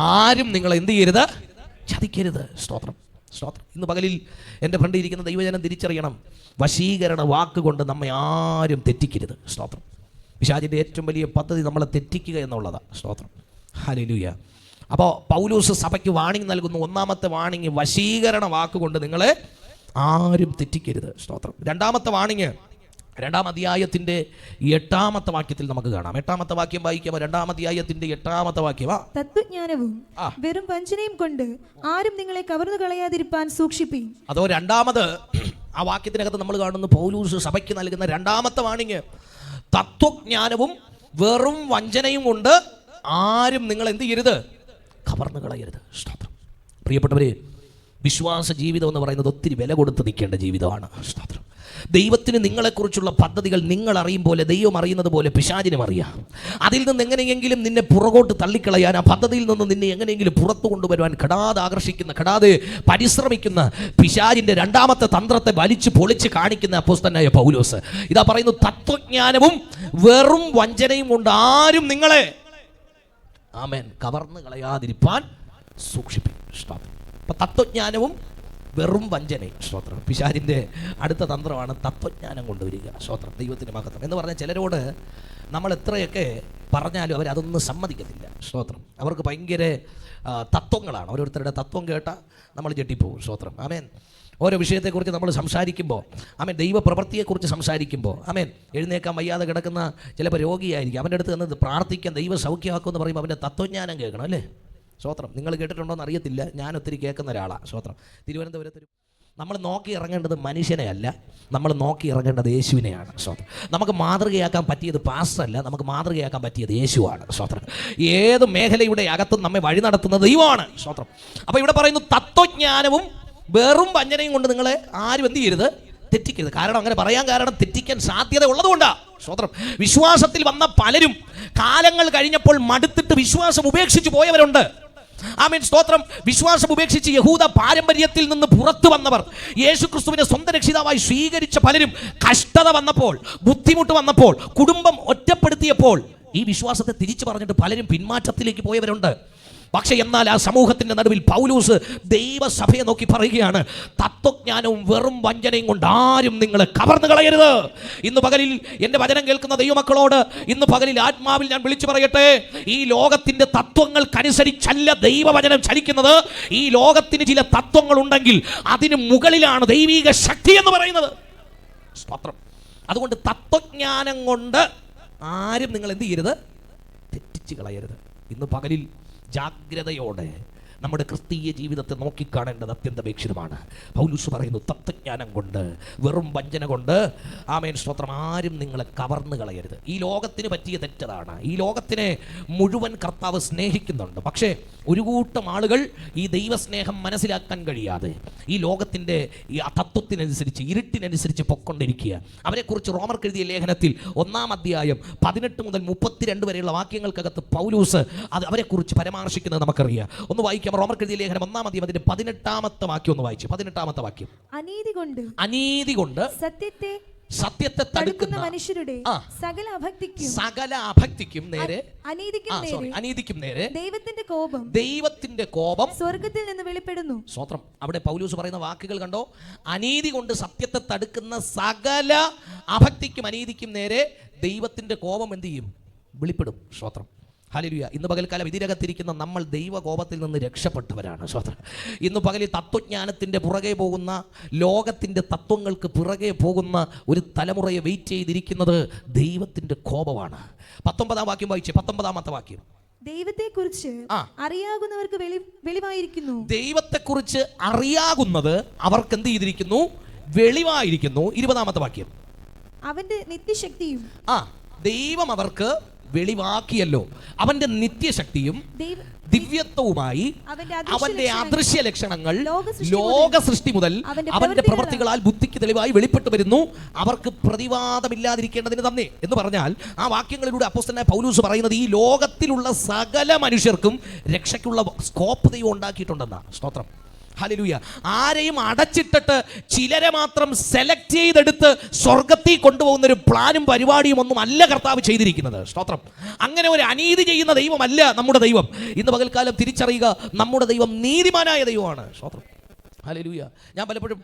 ആരും നിങ്ങളെ എന്ത് ചെയ്യരുത്? ചതിക്കരുത്. സ്തോത്രം. ഇന്ന് പകലിൽ എൻ്റെ ഫ്രണ്ട് ഇരിക്കുന്ന ദൈവജനം തിരിച്ചറിയണം, വശീകരണ വാക്കുകൊണ്ട് നമ്മെ ആരും തെറ്റിക്കരുത്. സ്തോത്രം. പിശാചിൻ്റെ ഏറ്റവും വലിയ പദ്ധതി നമ്മളെ തെറ്റിക്കുക എന്നുള്ളതാണ്. സ്തോത്രം. ഹല്ലേലൂയ. അപ്പോൾ പൗലോസ് സഭയ്ക്ക് വാണിംഗ് നൽകുന്നു. 1ാമത്തെ വാണിംഗ്, വശീകരണ വാക്കുകൊണ്ട് നിങ്ങളെ ആരും തെറ്റിക്കരുത്. സ്തോത്രം. 2ാമത്തെ വാണിംഗ് 2-ാം അധ്യായത്തിന്റെ 8-ാമത്തെ വാക്യത്തിൽ നമുക്ക് കാണാം. 8-ാമത്തെ വാക്യം വായിക്കാമോ? 2-ാം അധ്യായത്തിന്റെ 8-ാമത്തെ വാക്യം. തത്വജ്ഞാനവും വെറും വഞ്ചനയും കൊണ്ട് ആരും നിങ്ങളെ കവർന്നു കളയാതിരിപ്പാൻ സൂക്ഷിപ്പീൻ. അതോ 2ാമത് ആ വാക്യത്തിനകത്ത് നമ്മൾ കാണുന്നു പൗലോസ് സഭയ്ക്ക് നൽകുന്ന 2ാമത്തെ വാണിംഗ്, തത്വജ്ഞാനവും വെറും വഞ്ചനയും കൊണ്ട് ആരും നിങ്ങൾ എന്ത് ചെയ്യരുത്? കവർന്നു കളയരുത്. സ്തോത്രം. പ്രിയപ്പെട്ടവരെ, വിശ്വാസ ജീവിതം എന്ന് പറയുന്നത് ഒത്തിരി വില കൊടുത്ത് നിൽക്കേണ്ട ജീവിതമാണ്. സ്തോത്രം. ദൈവത്തിന് നിങ്ങളെക്കുറിച്ചുള്ള പദ്ധതികൾ നിങ്ങൾ അറിയും പോലെ, ദൈവം അറിയുന്നത് പോലെ പിശാചിനും അറിയാം. അതിൽ നിന്ന് എങ്ങനെയെങ്കിലും നിന്നെ പുറകോട്ട് തള്ളിക്കളയാൻ, ആ പദ്ധതിയിൽ നിന്ന് നിന്നെ എങ്ങനെയെങ്കിലും പുറത്തു കൊണ്ടുവരുവാൻ കടാതെ പരിശ്രമിക്കുന്ന പിശാചിൻ്റെ രണ്ടാമത്തെ തന്ത്രത്തെ വലിച്ചു പൊളിച്ച് കാണിക്കുന്ന അപ്പോസ്തലനായ പൗലോസ് ഇതാ പറയുന്നു, തത്വജ്ഞാനവും വെറും വഞ്ചനയും കൊണ്ട് ആരും നിങ്ങളെ ആമേൻ കവർന്നു കളയാതിരിപ്പാൻ സൂക്ഷിപ്പിക്കും. അപ്പം തത്വജ്ഞാനവും വെറും വഞ്ചനയും. സ്തോത്രം. പിശാചിൻ്റെ അടുത്ത തന്ത്രമാണ് തത്വജ്ഞാനം കൊണ്ടുവരിക. സ്തോത്രം. ദൈവത്തിൻ്റെ മഹത്വം എന്ന് പറഞ്ഞാൽ ചിലരോട് നമ്മൾ എത്രയൊക്കെ പറഞ്ഞാലും അവരതൊന്നും സമ്മതിക്കത്തില്ല. സ്തോത്രം. അവർക്ക് ഭയങ്കര തത്വങ്ങളാണ്. ഓരോരുത്തരുടെ തത്വം കേട്ടാൽ നമ്മൾ ഞെട്ടിപ്പോകും. സ്തോത്രം. ആമേൻ. ഓരോ വിഷയത്തെക്കുറിച്ച് നമ്മൾ സംസാരിക്കുമ്പോൾ, ആമേൻ, ദൈവപ്രവൃത്തിയെക്കുറിച്ച് സംസാരിക്കുമ്പോൾ, ആമേൻ, എഴുന്നേക്കാൻ വയ്യാതെ കിടക്കുന്ന ചിലപ്പോൾ രോഗിയായിരിക്കും, അവൻ്റെ അടുത്ത് നിന്ന് പ്രാർത്ഥിക്കാൻ ദൈവ സൗഖ്യമാക്കുമെന്ന് പറയുമ്പോൾ അവൻ്റെ തത്വജ്ഞാനം കേൾക്കണം, അല്ലേ? സ്തോത്രം. നിങ്ങൾ കേട്ടിട്ടുണ്ടോ എന്ന് അറിയത്തില്ല, ഞാൻ ഒത്തിരി കേൾക്കുന്ന ഒരാളാണ്. സ്തോത്രം. തിരുവനന്തപുരത്ത് നമ്മൾ നോക്കി ഇറങ്ങേണ്ടത് മനുഷ്യനെ അല്ല, നമ്മൾ നോക്കി ഇറങ്ങേണ്ടത് യേശുവിനെയാണ്. സ്തോത്രം. നമുക്ക് മാതൃകയാക്കാൻ പറ്റിയത് പാസ്റ്ററല്ല, നമുക്ക് മാതൃകയാക്കാൻ പറ്റിയത് യേശുവാണ്. സ്തോത്രം. ഏത് മേഖലയുടെ അകത്തും നമ്മെ വഴി നടത്തുന്നത് ദൈവമാണ്. സ്തോത്രം. അപ്പോൾ ഇവിടെ പറയുന്നു, തത്വജ്ഞാനവും വെറും വഞ്ചനയും കൊണ്ട് നിങ്ങളെ ആരും എന്ത് ചെയ്യരുത്, തെറ്റിക്കരുത്. കാരണം അങ്ങനെ പറയാൻ കാരണം തെറ്റിക്കാൻ സാധ്യത ഉള്ളതുകൊണ്ടാണ്. സ്തോത്രം. വിശ്വാസത്തിൽ വന്ന പലരും കാലങ്ങൾ കഴിഞ്ഞപ്പോൾ മടുത്തിട്ട് വിശ്വാസം ഉപേക്ഷിച്ച് പോയവരുണ്ട്. ആമേൻ. സ്തോത്രം. വിശ്വാസം ഉപേക്ഷിച്ച് യഹൂദ പാരമ്പര്യത്തിൽ നിന്ന് പുറത്തു വന്നവർ, യേശുക്രിസ്തുവിനെ സ്വന്തം രക്ഷിതാവായി സ്വീകരിച്ച പലരും കഷ്ടത വന്നപ്പോൾ, ബുദ്ധിമുട്ട് വന്നപ്പോൾ, കുടുംബം ഒറ്റപ്പെടുത്തിയപ്പോൾ ഈ വിശ്വാസത്തെ തിരിച്ചു പറഞ്ഞിട്ട് പലരും പിന്മാറ്റത്തിലേക്ക് പോയവരുണ്ട്. പക്ഷേ എന്നാൽ ആ സമൂഹത്തിൻ്റെ നടുവിൽ പൗലോസ് ദൈവസഭയെ നോക്കി പറയുകയാണ്, തത്വജ്ഞാനവും വെറും വഞ്ചനയും കൊണ്ട് ആരും നിങ്ങളെ കവർന്നു കളയരുത്. ഇന്ന് പകലിൽ എൻ്റെ വചനം കേൾക്കുന്ന ദൈവമക്കളോട് ഇന്ന് പകലിൽ ആത്മാവിൽ ഞാൻ വിളിച്ചു പറയട്ടെ, ഈ ലോകത്തിൻ്റെ തത്വങ്ങൾക്കനുസരിച്ചല്ല ദൈവവചനം ചലിക്കുന്നത്. ഈ ലോകത്തിന് ചില തത്വങ്ങൾ ഉണ്ടെങ്കിൽ അതിന് മുകളിലാണ് ദൈവിക ശക്തി എന്ന് പറയുന്നത്. സ്തോത്രം. അതുകൊണ്ട് തത്വജ്ഞാനം കൊണ്ട് ആരും നിങ്ങൾ എന്ത് ചെയ്യരുത്, തെറ്റിച്ച് കളയരുത്. ഇന്ന് പകലിൽ ജാഗ്രതയോടെ നമ്മുടെ ക്രിസ്തീയ ജീവിതത്തെ നോക്കിക്കാണേണ്ടത് അത്യന്തപേക്ഷിതമാണ്. പൗലോസ് പറയുന്നു, തത്വജ്ഞാനം കൊണ്ട് വെറും വഞ്ചന കൊണ്ട്, ആമേൻ, സ്തോത്രം, ആരും നിങ്ങളെ കവർന്നു കളയരുത്. ഈ ലോകത്തിന് പറ്റിയ തെറ്റതാണ്. ഈ ലോകത്തിനെ മുഴുവൻ കർത്താവ് സ്നേഹിക്കുന്നുണ്ട്. പക്ഷേ ഒരു കൂട്ടം ആളുകൾ ഈ ദൈവസ്നേഹം മനസ്സിലാക്കാൻ കഴിയാതെ ഈ ലോകത്തിൻ്റെ ഈ തത്വത്തിനനുസരിച്ച്, ഇരുട്ടിനനുസരിച്ച് പൊക്കൊണ്ടിരിക്കുക. അവരെക്കുറിച്ച് റോമർക്ക് എഴുതിയ ലേഖനത്തിൽ 1-ാം അധ്യായം 18 മുതൽ 32 വരെയുള്ള വാക്യങ്ങൾക്കകത്ത് പൗലോസ് അവരെക്കുറിച്ച് പരാമർശിക്കുന്നത് നമുക്കറിയാം. ഒന്ന് വായിക്കാം. റോമർക്ക് എഴുതിയ ലേഖനം 1-ാം അധ്യായം അതിന്റെ 18-ാമത്തെ വാക്യം ഒന്ന് വായിച്ചു. 18-ാമത്തെ വാക്യം. അനീതി കൊണ്ട് സത്യത്തെ തടുക്കുന്ന മനുഷ്യരുടെ സകല അഭക്തിക്കും നേരെ, അനീതിക്കും നേരെ ദൈവത്തിന്റെ കോപം സ്വർഗ്ഗത്തിൽ നിന്ന് വെളിപ്പെടുന്നു. സ്തോത്രം. അവിടെ പൗലോസ് പറയുന്ന വാക്കുകൾ കണ്ടോ? അനീതി കൊണ്ട് സത്യത്തെ തടുക്കുന്ന സകല അഭക്തിക്കും അനീതിക്കും നേരെ ദൈവത്തിന്റെ കോപം എന്ത് ചെയ്യും? വെളിപ്പെടും. സ്തോത്രം. ഹല്ലേലൂയ. ഇന്ന് പകൽക്കാലം ഇതിനകത്തിരിക്കുന്ന നമ്മൾ ദൈവകോപത്തിൽ നിന്ന് രക്ഷപ്പെട്ടവരാണ്. സ്തോത്രം. ഇന്ന് പകലിൽ തത്വജ്ഞാനത്തിൻ്റെ പുറകെ പോകുന്ന, ലോകത്തിൻ്റെ തത്വങ്ങൾക്ക് പുറകെ പോകുന്ന ഒരു തലമുറയെ വെയിറ്റ് ചെയ്തിരിക്കുന്നത് ദൈവത്തിൻ്റെ കോപമാണ്. 19-ാം വാക്യം വായിച്ചേ. 19-ാമത്തെ വാക്യം. ദൈവത്തെക്കുറിച്ച് അറിയാകുന്നവർക്ക് വെളിവായിരിക്കുന്നു. ദൈവത്തെക്കുറിച്ച് അറിയാകുന്നത് അവർക്ക് എന്ത് ചെയ്തിരിക്കുന്നു? വെളിവായിരിക്കുന്നു. 20-ാമത്തെ വാക്യം. അവന്റെ നിത്യശക്തിയും, ദൈവം അവർക്ക് വെളിവാക്കിയല്ലോ. അവന്റെ നിത്യശക്തിയും ദിവ്യത്വവുമായി അവന്റെ അദൃശ്യ ലക്ഷണങ്ങൾ ലോക സൃഷ്ടി മുതൽ അവന്റെ പ്രവൃത്തികളാൽ ബുദ്ധിക്ക് തെളിവായി വെളിപ്പെട്ടു വരുന്നു. അവർക്ക് പ്രതിവാദമില്ലാതിരിക്കേണ്ടതിന് തന്നെ എന്ന് പറഞ്ഞാൽ ആ വാക്യങ്ങളിലൂടെ അപ്പോസ്തലനായ പൗലോസ് പറയുന്നത് ഈ ലോകത്തിലുള്ള സകല മനുഷ്യർക്കും രക്ഷയ്ക്കുള്ള സ്കോപ്പ് ദൈവം ഉണ്ടാക്കിയിട്ടുണ്ടെന്നാണ്. സ്തോത്രം. ഹല്ലേലൂയ. ആരെയും അടച്ചിട്ടിട്ട് ചിലരെ മാത്രം സെലക്ട് ചെയ്തെടുത്ത് സ്വർഗത്തിൽ കൊണ്ടുപോകുന്ന ഒരു പ്ലാനും പരിപാടിയും ഒന്നും അല്ല കർത്താവ് ചെയ്തിരിക്കുന്നത്. സ്തോത്രം. അങ്ങനെ ഒരു അനീതി ചെയ്യുന്ന ദൈവമല്ല നമ്മുടെ ദൈവം. ഇന്ന് പകൽക്കാലം തിരിച്ചറിയുക, നമ്മുടെ ദൈവം നീതിമാനായ ദൈവമാണ്. സ്തോത്രം. ഹല്ലേലൂയ. ഞാൻ പലപ്പോഴും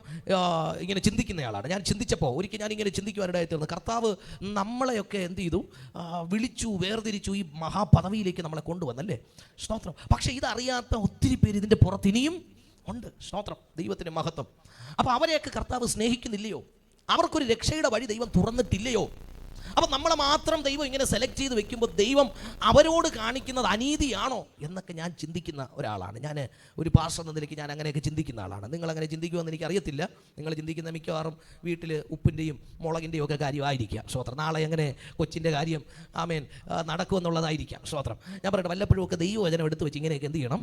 ഇങ്ങനെ ചിന്തിക്കുന്നയാളാണ്. ഞാൻ ചിന്തിച്ചപ്പോൾ ഒരിക്കൽ ഞാനിങ്ങനെ ചിന്തിക്കുവാനിടയായി തീർന്നു, കർത്താവ് നമ്മളെയൊക്കെ എന്ത് ചെയ്തു? വിളിച്ചു, വേർതിരിച്ചു, ഈ മഹാപദവിയിലേക്ക് നമ്മളെ കൊണ്ടുവന്നല്ലേ. സ്തോത്രം. പക്ഷേ ഇതറിയാത്ത ഒത്തിരി പേര് ഇതിൻ്റെ പുറത്ത് ഇനിയും ഉണ്ട്. സ്തോത്രം. ദൈവത്തിൻ്റെ മഹത്വം. അപ്പോൾ അവരെയൊക്കെ കർത്താവ് സ്നേഹിക്കുന്നില്ലയോ? അവർക്കൊരു രക്ഷയുടെ വഴി ദൈവം തുറന്നിട്ടില്ലയോ? അപ്പം നമ്മളെ മാത്രം ദൈവം ഇങ്ങനെ സെലക്ട് ചെയ്ത് വെക്കുമ്പോൾ ദൈവം അവരോട് കാണിക്കുന്നത് അനീതിയാണോ എന്നൊക്കെ ഞാൻ ചിന്തിക്കുന്ന ഒരാളാണ്. ഞാൻ ഒരു പാസ്റ്റർ എന്ന നിലയ്ക്ക് ഞാൻ അങ്ങനെയൊക്കെ ചിന്തിക്കുന്ന ആളാണ്. നിങ്ങളങ്ങനെ ചിന്തിക്കുമെന്ന് എനിക്കറിയത്തില്ല. നിങ്ങൾ ചിന്തിക്കുന്ന മിക്കവാറും വീട്ടിൽ ഉപ്പിൻ്റെയും മുളകിൻ്റെയും ഒക്കെ കാര്യമായിരിക്കാം. സ്തോത്രം. നാളെ അങ്ങനെ കൊച്ചിൻ്റെ കാര്യം ആമേൻ നടക്കുമെന്നുള്ളതായിരിക്കാം. സ്തോത്രം. ഞാൻ പറയട്ടെ, വല്ലപ്പോഴും ഒക്കെ ദൈവവചനം എടുത്ത് വെച്ച് ഇങ്ങനെയൊക്കെ എന്ത് ചെയ്യണം?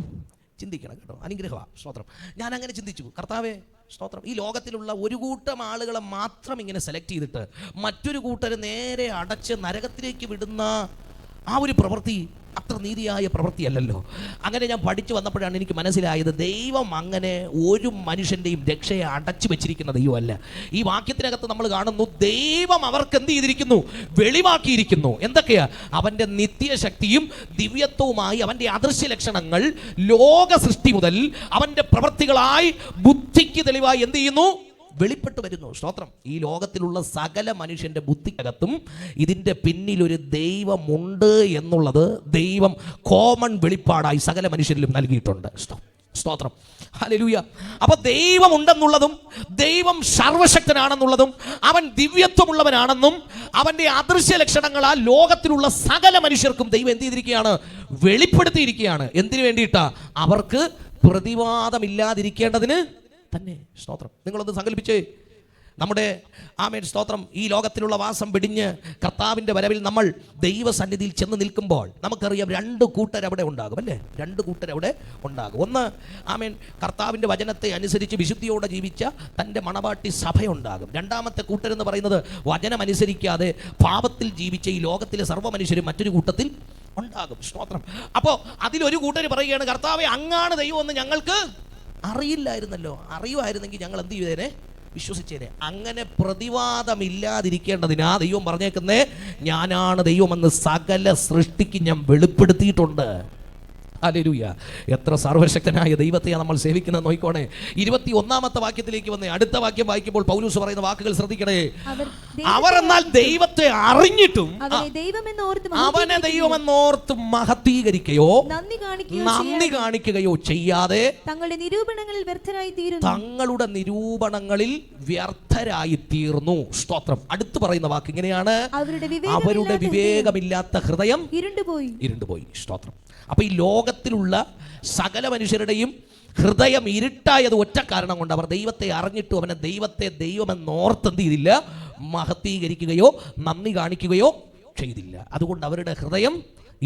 ചിന്തിക്കണം കേട്ടോ. അനുഗ്രഹമാണ്. സ്തോത്രം. ഞാൻ അങ്ങനെ ചിന്തിച്ചു, കർത്താവേ സ്തോത്രം, ഈ ലോകത്തിലുള്ള ഒരു കൂട്ടം ആളുകളെ മാത്രം ഇങ്ങനെ സെലക്ട് ചെയ്തിട്ട് മറ്റൊരു കൂട്ടരെ നേരെ അടച്ച് നരകത്തിലേക്ക് വിടുന്ന ആ ഒരു പ്രവൃത്തി അത്ര നീതിയായ പ്രവൃത്തിയല്ലല്ലോ. അങ്ങനെ ഞാൻ പഠിച്ചു വന്നപ്പോഴാണ് എനിക്ക് മനസ്സിലായത്, ദൈവം അങ്ങനെ ഒരു മനുഷ്യൻ്റെയും രക്ഷയെ അടച്ചു വെച്ചിരിക്കുന്ന ദൈവമല്ല. ഈ വാക്യത്തിനകത്ത് നമ്മൾ കാണുന്നു, ദൈവം അവർക്ക് എന്ത് ചെയ്തിരിക്കുന്നു? വെളിവാക്കിയിരിക്കുന്നു. എന്തൊക്കെയാ? അവൻ്റെ നിത്യശക്തിയും ദിവ്യത്വവുമായി അവൻ്റെ അദൃശ്യ ലക്ഷണങ്ങൾ ലോക സൃഷ്ടി മുതൽ അവൻ്റെ പ്രവൃത്തികളായി ബുദ്ധിക്ക് തെളിവായി എന്ത് ചെയ്യുന്നു? വെളിപ്പെട്ടു വരുന്നു. സ്തോത്രം. ഈ ലോകത്തിലുള്ള സകല മനുഷ്യൻ്റെ ബുദ്ധിക്കകത്തും ഇതിൻ്റെ പിന്നിലൊരു ദൈവമുണ്ട് എന്നുള്ളത് ദൈവം കോമൺ വെളിപ്പാടായി സകല മനുഷ്യരിലും നൽകിയിട്ടുണ്ട്. സ്തോത്രം. ഹല്ലേലൂയ. അപ്പോൾ ദൈവം ഉണ്ടെന്നുള്ളതും ദൈവം സർവശക്തനാണെന്നുള്ളതും അവൻ ദിവ്യത്വമുള്ളവനാണെന്നും അവൻ്റെ അദൃശ്യ ലക്ഷണങ്ങളാൽ ലോകത്തിലുള്ള സകല മനുഷ്യർക്കും ദൈവം എന്ത് ചെയ്തിരിക്കുകയാണ്? വെളിപ്പെടുത്തിയിരിക്കുകയാണ്. എന്തിനു വേണ്ടിയിട്ടാ? അവർക്ക് പ്രതിവാദമില്ലാതിരിക്കേണ്ടതിന് തന്നെ. സ്തോത്രം. നിങ്ങളൊന്ന് സങ്കല്പിച്ചേ, നമ്മുടെ ആമേൻ സ്തോത്രം, ഈ ലോകത്തിലുള്ള വാസം പിടിഞ്ഞ് കർത്താവിൻ്റെ വരവിൽ നമ്മൾ ദൈവസന്നിധിയിൽ ചെന്ന് നിൽക്കുമ്പോൾ നമുക്കറിയാം, രണ്ട് കൂട്ടരവിടെ ഉണ്ടാകും അല്ലേ? രണ്ട് കൂട്ടരവിടെ ഉണ്ടാകും. ഒന്ന്, ആമേൻ കർത്താവിൻ്റെ വചനത്തെ അനുസരിച്ച് വിശുദ്ധിയോടെ ജീവിച്ച തൻ്റെ മണവാട്ടി സഭയുണ്ടാകും. രണ്ടാമത്തെ കൂട്ടരെന്ന് പറയുന്നത് വചനമനുസരിക്കാതെ പാപത്തിൽ ജീവിച്ച ഈ ലോകത്തിലെ സർവ്വ മനുഷ്യരും മറ്റൊരു കൂട്ടത്തിൽ ഉണ്ടാകും. സ്തോത്രം. അപ്പോൾ അതിലൊരു കൂട്ടർ പറയുകയാണ്, കർത്താവേ അങ്ങാണ് ദൈവമെന്ന് ഞങ്ങൾക്ക് അറിയില്ലായിരുന്നല്ലോ. അറിയുമായിരുന്നെങ്കിൽ ഞങ്ങൾ എന്ത് ചെയ്തേനെ? വിശ്വസിച്ചേനെ. അങ്ങനെ പ്രതിവാദമില്ലാതിരിക്കേണ്ടതിനാ ദൈവം പറഞ്ഞേക്കുന്നേ, ഞാനാണ് ദൈവമെന്ന് സകല സൃഷ്ടിക്ക് ഞാൻ വെളിപ്പെടുത്തിയിട്ടുണ്ട്. ഹല്ലേലൂയ. എത്ര സർവശക്തനായ ദൈവത്തെയാണ് നമ്മൾ സേവിക്കുന്നത്. നോക്കിക്കോണേ, 21-ാമത്തെ വാക്യത്തിലേക്ക് വന്നേ. അടുത്ത വാക്യം വായിക്കുമ്പോൾ പൗലോസ് പറയുന്ന വാക്കുകൾ ശ്രദ്ധിക്കണേ. അവർ എന്നാൽ ദൈവത്തെ അറിഞ്ഞിട്ടും അവനെ ദൈവമെന്നോർത്ത് മഹത്വീകരിക്കുകയോ നന്ദി കാണിക്കുകയോ ചെയ്യാതെ തങ്ങളുടെ നിരൂപണങ്ങളിൽ വ്യർത്ഥരായി തീർന്നു. സ്തോത്രം. അടുത്ത് പറയുന്ന വാക്ക് ഇങ്ങനെയാണ്, അവരുടെ വിവേകമില്ലാത്ത ഹൃദയം ഇരുണ്ടുപോയി. സ്തോത്രം. അപ്പൊ ഈ ലോകത്തിലുള്ള സകല മനുഷ്യരുടെയും ഹൃദയം ഇരുട്ടായത് ഒറ്റ കാരണം കൊണ്ട് അവർ ദൈവത്തെ അറിഞ്ഞിട്ടും അവനെ ദൈവമെന്നോർത്ത് എന്ത് ചെയ്തില്ല? മഹത്വീകരിക്കുകയോ നന്ദി കാണിക്കുകയോ ചെയ്തില്ല. അതുകൊണ്ട് അവരുടെ ഹൃദയം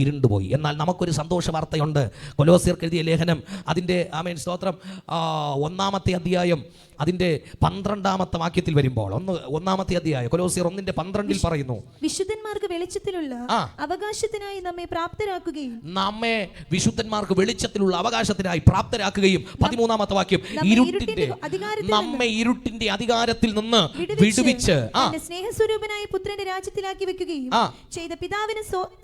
ഇരുണ്ടുപോയി. എന്നാൽ നമുക്കൊരു സന്തോഷ വാർത്തയുണ്ട്. കൊലോസ്യർക്ക് എഴുതിയ ലേഖനം അതിൻ്റെ ആമേൻ സ്തോത്രം 1-ാമത്തെ അധ്യായം അതിൻ്റെ 12-ാമത്തെ വാക്യത്തിൽ വരുമ്പോൾ, 1-ാമത്തെ അധ്യായം കൊലോസ്യർ 1:12 പറയുന്നു, വിശുദ്ധന്മാർക്ക് വെളിച്ചത്തിലുള്ള അവകാശത്തിനായി നമ്മെ പ്രാപ്തരാക്കുകയും വിശുദ്ധന്മാർക്ക് വെളിച്ചത്തിലുള്ള അവകാശത്തിനായി പ്രാപ്തരാക്കുകയും 13-ാമത്തെ വാക്യം, നമ്മെ ഇരുട്ടിന്റെ അധികാരത്തിൽ നിന്ന് വിടുവിച്ച് സ്നേഹസ്വരൂപനായ പുത്രന്റെ രാജ്യത്തിലാക്കി വെക്കുകയും ചെയ്ത പിതാവിന്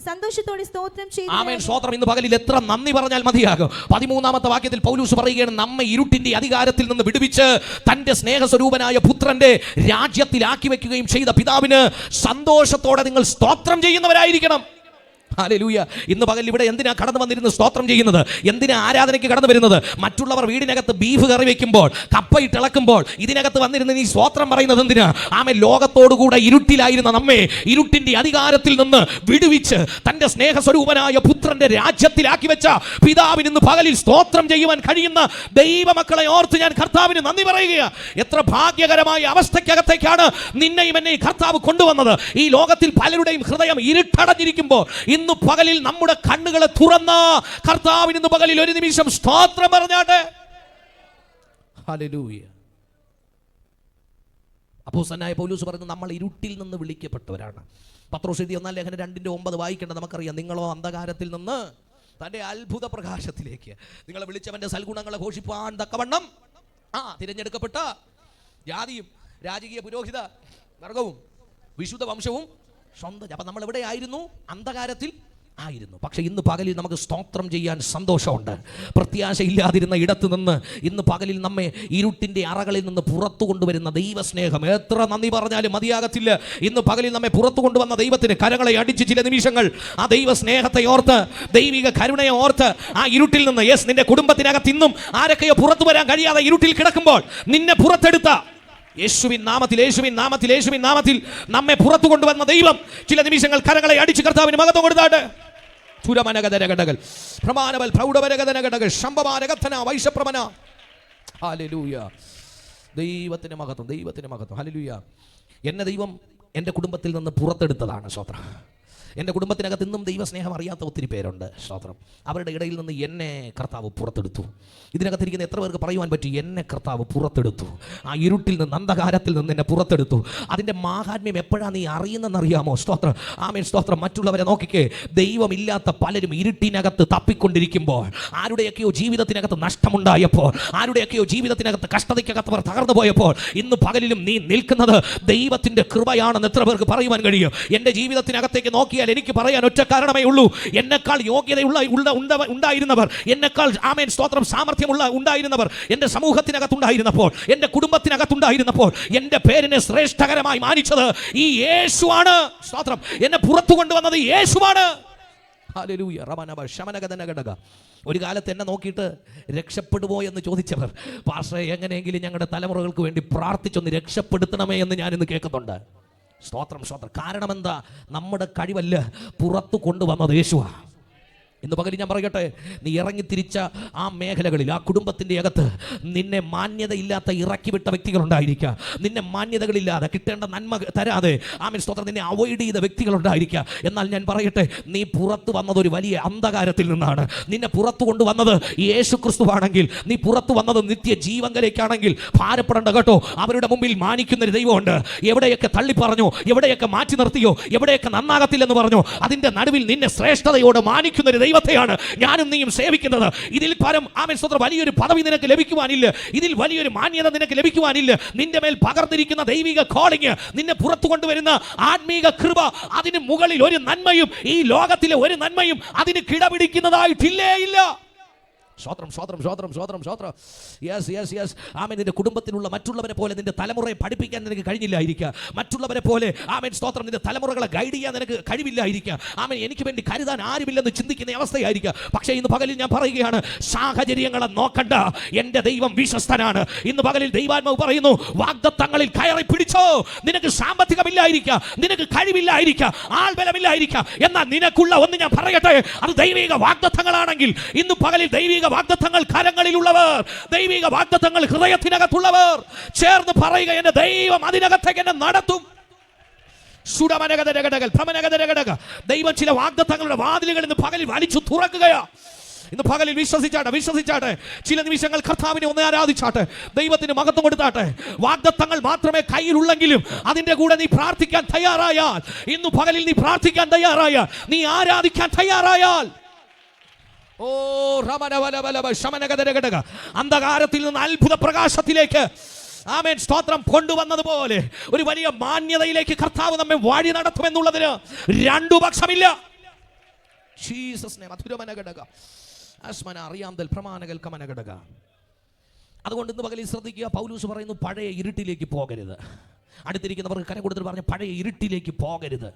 സന്തോഷത്തോടെ സ്തോത്രം ചെയ്തു. ആമേൻ സ്തോത്രം. ഇന്ന് പകലിൽ എത്ര നന്ദി പറഞ്ഞാൽ മതിയാകും. 13-ാമത്തെ വാക്യത്തിൽ പൗലോസ് പറയുകയാണ്, നമ്മെ ഇരുട്ടിന്റെ അധികാരത്തിൽ നിന്ന് വിടുവിച്ച് തന്റെ സ്നേഹസ്വരൂപനായ പുത്രന്റെ രാജ്യത്തിലാക്കി വെക്കുകയും ചെയ്ത പിതാവിന് സന്തോഷത്തോടെ നിങ്ങൾ സ്തോത്രം ചെയ്യുന്നവരായിരിക്കണം. ഹല്ലേലൂയ. ഇന്ന് പകൽ ഇവിടെ എന്തിനാ കടന്നു വന്നിരുന്ന് സ്തോത്രം ചെയ്യുന്നത്? എന്തിനാ ആരാധനയ്ക്ക് കടന്നു വരുന്നത്? മറ്റുള്ളവർ വീടിനകത്ത് ബീഫ് കറി വെക്കുമ്പോൾ, കപ്പയിട്ടിളക്കുമ്പോൾ ഇതിനകത്ത് വന്നിരുന്ന് നീ സ്തോത്രം പറയുന്നത് എന്തിനാ? ആമേൻ. ലോകത്തോടുകൂടെ ഇരുട്ടിലായിരുന്ന നമ്മെ ഇരുട്ടിന്റെ അധികാരത്തിൽ നിന്ന് വിടുവിച്ച് തന്റെ സ്നേഹസ്വരൂപനായ പുത്രന്റെ രാജ്യത്തിലാക്കി വെച്ച പിതാവിന് ഇന്ന് പകലിൽ സ്തോത്രം ചെയ്യുവാൻ കഴിയുന്ന ദൈവമക്കളെ ഓർത്ത് ഞാൻ കർത്താവിന് നന്ദി പറയുകയാണ്. എത്ര ഭാഗ്യകരമായ അവസ്ഥയ്ക്കകത്തേക്കാണ് നിന്നെയും എന്നെയും കർത്താവ് കൊണ്ടുവന്നത്. ഈ ലോകത്തിൽ പലരുടെയും ഹൃദയം ഇരുട്ടടഞ്ഞിരിക്കുമ്പോൾ ഇന്ന് പകലിൽ നമ്മുടെ കണ്ണുകളെ തുറന്ന കർത്താവിന് ഇന്ന് പകലിൽ ഒരു നിമിഷം സ്തോത്രം പറഞ്ഞാട്ടെ. ഹല്ലേലൂയ. അപ്പോസ്തലനായ പൗലോസ് പറയുന്നു, നമ്മൾ ഇരുട്ടിൽ നിന്ന് വിളിക്കപ്പെട്ടവരാണ്. പത്രോസ് എഴുതിയ 1-ാം ലേഖനം 2:9 വായിക്കേണ്ടത് നമുക്കറിയാം. നിങ്ങളോ അന്ധകാരത്തിൽ നിന്ന് തന്റെ അത്ഭുത പ്രകാശത്തിലേക്ക് നിങ്ങളെ വിളിച്ചവന്റെ സൽഗുണങ്ങളെ ഘോഷിപ്പാൻ തക്കവണ്ണം തിരഞ്ഞെടുക്കപ്പെട്ട ജാതിയും രാജകീയ പുരോഹിത വർഗവും വിശുദ്ധ വംശവും സ്വന്തം. അപ്പം നമ്മൾ എവിടെ ആയിരുന്നു? അന്ധകാരത്തിൽ ആയിരുന്നു. പക്ഷെ ഇന്ന് പകലിൽ നമുക്ക് സ്തോത്രം ചെയ്യാൻ സന്തോഷമുണ്ട്. പ്രത്യാശയില്ലാതിരുന്ന ഇടത്ത് നിന്ന് ഇന്ന് പകലിൽ നമ്മെ ഇരുട്ടിൻ്റെ അറകളിൽ നിന്ന് പുറത്തു കൊണ്ടുവരുന്ന ദൈവസ്നേഹം എത്ര നന്ദി പറഞ്ഞാലും മതിയാകത്തില്ല. ഇന്ന് പകലിൽ നമ്മെ പുറത്തു കൊണ്ടുവന്ന ദൈവത്തിന് കരങ്ങളെ അടിച്ച് ചില നിമിഷങ്ങൾ ആ ദൈവസ്നേഹത്തെ ഓർത്ത്, ദൈവിക കരുണയെ ഓർത്ത്, ആ ഇരുട്ടിൽ നിന്ന് നിന്റെ കുടുംബത്തിനകത്ത് ഇന്നും ആരൊക്കെയോ പുറത്തു വരാൻ കഴിയാതെ ഇരുട്ടിൽ കിടക്കുമ്പോൾ നിന്നെ പുറത്തെടുത്ത യേശുവിൻ നാമത്തിൽ നമ്മെ പുറത്തു കൊണ്ടുവന്ന ദൈവം ചില നിമിഷങ്ങൾ കരങ്ങളെ അടിച്ച് കർത്താവിന് മഹത്വം കൊടുത്താട്ടെ. ദൈവത്തിന് മഹത്വം. ഹല്ലേലൂയ. എന്നെ ദൈവം എൻ്റെ കുടുംബത്തിൽ നിന്ന് പുറത്തെടുത്തതാണ്. സ്തോത്രം. എൻ്റെ കുടുംബത്തിനകത്ത് ഇന്നും ദൈവസ്നേഹം അറിയാത്ത ഒത്തിരി പേരുണ്ട്. സ്തോത്രം. അവരുടെ ഇടയിൽ നിന്ന് എന്നെ കർത്താവ് പുറത്തെടുത്തു. ഇതിനകത്തിരിക്കുന്ന എത്ര പേർക്ക് പറയുവാൻ പറ്റും, എന്നെ കർത്താവ് പുറത്തെടുത്തു, ആ ഇരുട്ടിൽ നിന്ന്, അന്ധകാരത്തിൽ നിന്ന് എന്നെ പുറത്തെടുത്തു. അതിൻ്റെ മാഹാത്മ്യം എപ്പോഴാണ് നീ അറിയുന്നതെന്നറിയാമോ? സ്തോത്രം. ആമേൻ. സ്തോത്രം. മറ്റുള്ളവരെ നോക്കിക്കേ, ദൈവമില്ലാത്ത പലരും ഇരുട്ടിനകത്ത് തപ്പിക്കൊണ്ടിരിക്കുമ്പോൾ, ആരുടെയൊക്കെയോ ജീവിതത്തിനകത്ത് നഷ്ടമുണ്ടായപ്പോൾ, ആരുടെയൊക്കെയോ ജീവിതത്തിനകത്ത് കഷ്ടതയ്ക്കകത്ത് അവർ തകർന്നു പോയപ്പോൾ, ഇന്ന് പകലിലും നീ നിൽക്കുന്നത് ദൈവത്തിൻ്റെ കൃപയാണെന്ന് എത്ര പേർക്ക് പറയുവാൻ കഴിയും? എൻ്റെ ജീവിതത്തിനകത്തേക്ക് നോക്കിയാൽ എനിക്ക് പറയാൻ ഒറ്റ കാരണമേ ഉള്ളൂ. എന്നെക്കാൾ യോഗ്യതയുള്ള ഉണ്ടായിരുന്നവർ, എന്നെക്കാൾ ആമേൻ സ്തോത്രം സാമർഥ്യമുള്ള ഉണ്ടായിരുന്നവർ എൻ്റെ സമൂഹത്തിനകത്തുണ്ടായിരുന്നപ്പോൾ, എൻ്റെ കുടുംബത്തിനകത്തുണ്ടായിരുന്നപ്പോൾ, എൻ്റെ പേരിനെ ശ്രേഷ്ഠകരമായി മാനിച്ചത് ഈ യേശുവാണ്. സ്തോത്രം. എന്നെ പുറത്തു കൊണ്ടുവന്നത് യേശുവാണ്. ഹല്ലേലൂയ. റമനബ ശമനഗദനഗടക. ഒരു കാലത്ത് എന്നെ നോക്കിയിട്ട് രക്ഷപ്പെടുമോ എന്ന് ചോദിച്ചവർ, പാസ്റ്ററെ എങ്ങനെയെങ്കിലും ഞങ്ങളുടെ തലമുറകൾക്ക് വേണ്ടി പ്രാർത്ഥിച്ചൊന്ന് രക്ഷപ്പെടുത്തണമേ എന്ന് ഞാനിന്ന് കേൾക്കുന്നുണ്ട്. സ്തോത്രം. സ്തോത്രം. കാരണം എന്താ? നമ്മുടെ കഴിവല്ല, പുറത്തു കൊണ്ടുവന്നത് യേശുവാ. ഇന്ന് പകൽ ഞാൻ പറയട്ടെ, നീ ഇറങ്ങിത്തിരിച്ച ആ മേഖലകളിൽ, ആ കുടുംബത്തിൻ്റെ അകത്ത് നിന്നെ മാന്യതയില്ലാത്ത ഇറക്കിവിട്ട വ്യക്തികളുണ്ടായിരിക്കുക. നിന്നെ മാന്യതകളില്ലാതെ, കിട്ടേണ്ട നന്മ തരാതെ, ആമേൻ സ്തോത്രം, നിന്നെ അവോയ്ഡ് ചെയ്ത വ്യക്തികളുണ്ടായിരിക്കുക. എന്നാൽ ഞാൻ പറയട്ടെ, നീ പുറത്തു വന്നത് ഒരു വലിയ അന്ധകാരത്തിൽ നിന്നാണ്. നിന്നെ പുറത്തു കൊണ്ടുവന്നത് യേശു ക്രിസ്തുവാണെങ്കിൽ, നീ പുറത്തു വന്നത് നിത്യജീവങ്കലേക്കാണെങ്കിൽ ഭാരപ്പെടേണ്ട കേട്ടോ. അവരുടെ മുമ്പിൽ മാനിക്കുന്നൊരു ദൈവമുണ്ട്. എവിടെയൊക്കെ തള്ളിപ്പറഞ്ഞോ, എവിടെയൊക്കെ മാറ്റി നിർത്തിയോ, എവിടെയൊക്കെ നന്നാകത്തില്ലെന്ന് പറഞ്ഞോ, അതിൻ്റെ നടുവിൽ നിന്നെ ശ്രേഷ്ഠതയോടെ മാനിക്കുന്നൊരു ദൈവത്തെയാണ് ഞാനും നീയും സേവിക്കുന്നത്. ഇതിൽ പരം ആമേൻ സ്തോത്രം വലിയൊരു പദവി നിനക്ക് ലഭിക്കുവാനില്ല. ഇതിൽ വലിയൊരു മാന്യത നിനക്ക് ലഭിക്കുവാനില്ല. നിന്റെ മേൽ പകർന്നിരിക്കുന്ന ദൈവിക കോളിങ്, നിന്നെ പുറത്തു കൊണ്ടുവരുന്ന ആത്മീക കൃപ, അതിന് മുകളിൽ ഒരു നന്മയും, ഈ ലോകത്തിലെ ഒരു നന്മയും അതിന് കിടപിടിക്കുന്നതായിട്ടില്ലേ ഇല്ല. സ്തോത്രം. സ്തോത്രം. സ്തോത്രം. സ്തോത്രം. സ്തോത്രം. Yes yes yes. ആമേൻ. നിന്റെ കുടുംബത്തിലുള്ള മറ്റുള്ളവരെ പോലെ നിന്റെ തലമുറയെ പഠിപ്പിക്കാൻ നിനക്ക് കഴിഞ്ഞില്ലായിരിക്കുക. മറ്റുള്ളവരെ പോലെ ആമേൻ സ്തോത്രം നിന്റെ തലമുറകളെ ഗൈഡ് ചെയ്യാൻ നിനക്ക് കഴിവില്ലായിരിക്കുക. ആമേൻ. എനിക്ക് വേണ്ടി കരുതാൻ ആരുമില്ലെന്ന് ചിന്തിക്കുന്ന അവസ്ഥയായിരിക്കുക. പക്ഷേ ഇന്ന് പകലിൽ ഞാൻ പറയുകയാണ്, സാഹചര്യങ്ങളെ നോക്കണ്ട, എൻ്റെ ദൈവം വിശ്വസ്തനാണ്. ഇന്ന് പകലിൽ ദൈവാത്മാവ് പറയുന്നു, വാഗ്ദത്തങ്ങളിൽ കയറി പിടിച്ചോ. നിനക്ക് സാമ്പത്തികമില്ലായിരിക്കുക, നിനക്ക് കഴിവില്ലായിരിക്കുക, ആൾബലമില്ലായിരിക്കുക, എന്നാൽ നിനക്കുള്ള ഒന്ന് ഞാൻ പറയട്ടെ, അത് ദൈവിക വാഗ്ദത്തങ്ങളാണെങ്കിൽ ഇന്ന് പകലിൽ ദൈവിക വാഗ്ദത്തങ്ങൾ കരങ്ങളിലുള്ളവർ, ദൈവിക വാഗ്ദത്തങ്ങൾ ഹൃദയത്തിനകത്തുള്ളവർ ചേർന്ന് പറയുക, എന്റെ ദൈവം അതിനകത്തേക്ക് എന്നെ നടത്തും. ദൈവം ചില വാഗ്ദത്തങ്ങളുടെ വാതിലുകൾ ഇന്ന് പകലിൽ വലിച്ചു തുറക്കുകയാ. ഇന്ന് പകലിൽ വിശ്വസിച്ചാട്ടെ. ചില നിമിഷങ്ങൾ കർത്താവിനെ ഒന്ന് ആരാധിച്ചാട്ടെ, ദൈവത്തിന് മഹത്വം കൊടുത്താട്ടെ. വാഗ്ദത്തങ്ങൾ മാത്രമേ കയ്യിലുള്ളെങ്കിലും അതിന്റെ കൂടെ നീ പ്രാർത്ഥിക്കാൻ തയ്യാറായാൽ, ഇന്ന് പകലിൽ നീ പ്രാർത്ഥിക്കാൻ തയ്യാറായാൽ, നീ ആരാധിക്കാൻ തയ്യാറായാൽ, ഓ അന്ധകാരത്തിൽ നിന്ന് അത്ഭുത പ്രകാശത്തിലേക്ക് ആമേൻ സ്തോത്രം കൊണ്ടുവന്നതുപോലെ ഒരു വലിയ മാന്യതയിലേക്ക് കർത്താവ് നമ്മെ വഴി നടത്തുമെന്നുള്ളതിന് രണ്ടു പക്ഷമില്ല. അതുകൊണ്ട് ഇന്ന് പകലിൽ ശ്രദ്ധിക്കുക, പൗലൂസ് പറയുന്നു, പഴയ ഇരുട്ടിലേക്ക് പോകരുത്. അടുത്തിരിക്കുന്നവർക്ക് കരം കൊടുത്തിട്ട് പറഞ്ഞു, പഴയ ഇരുട്ടിലേക്ക് പോകരുത്.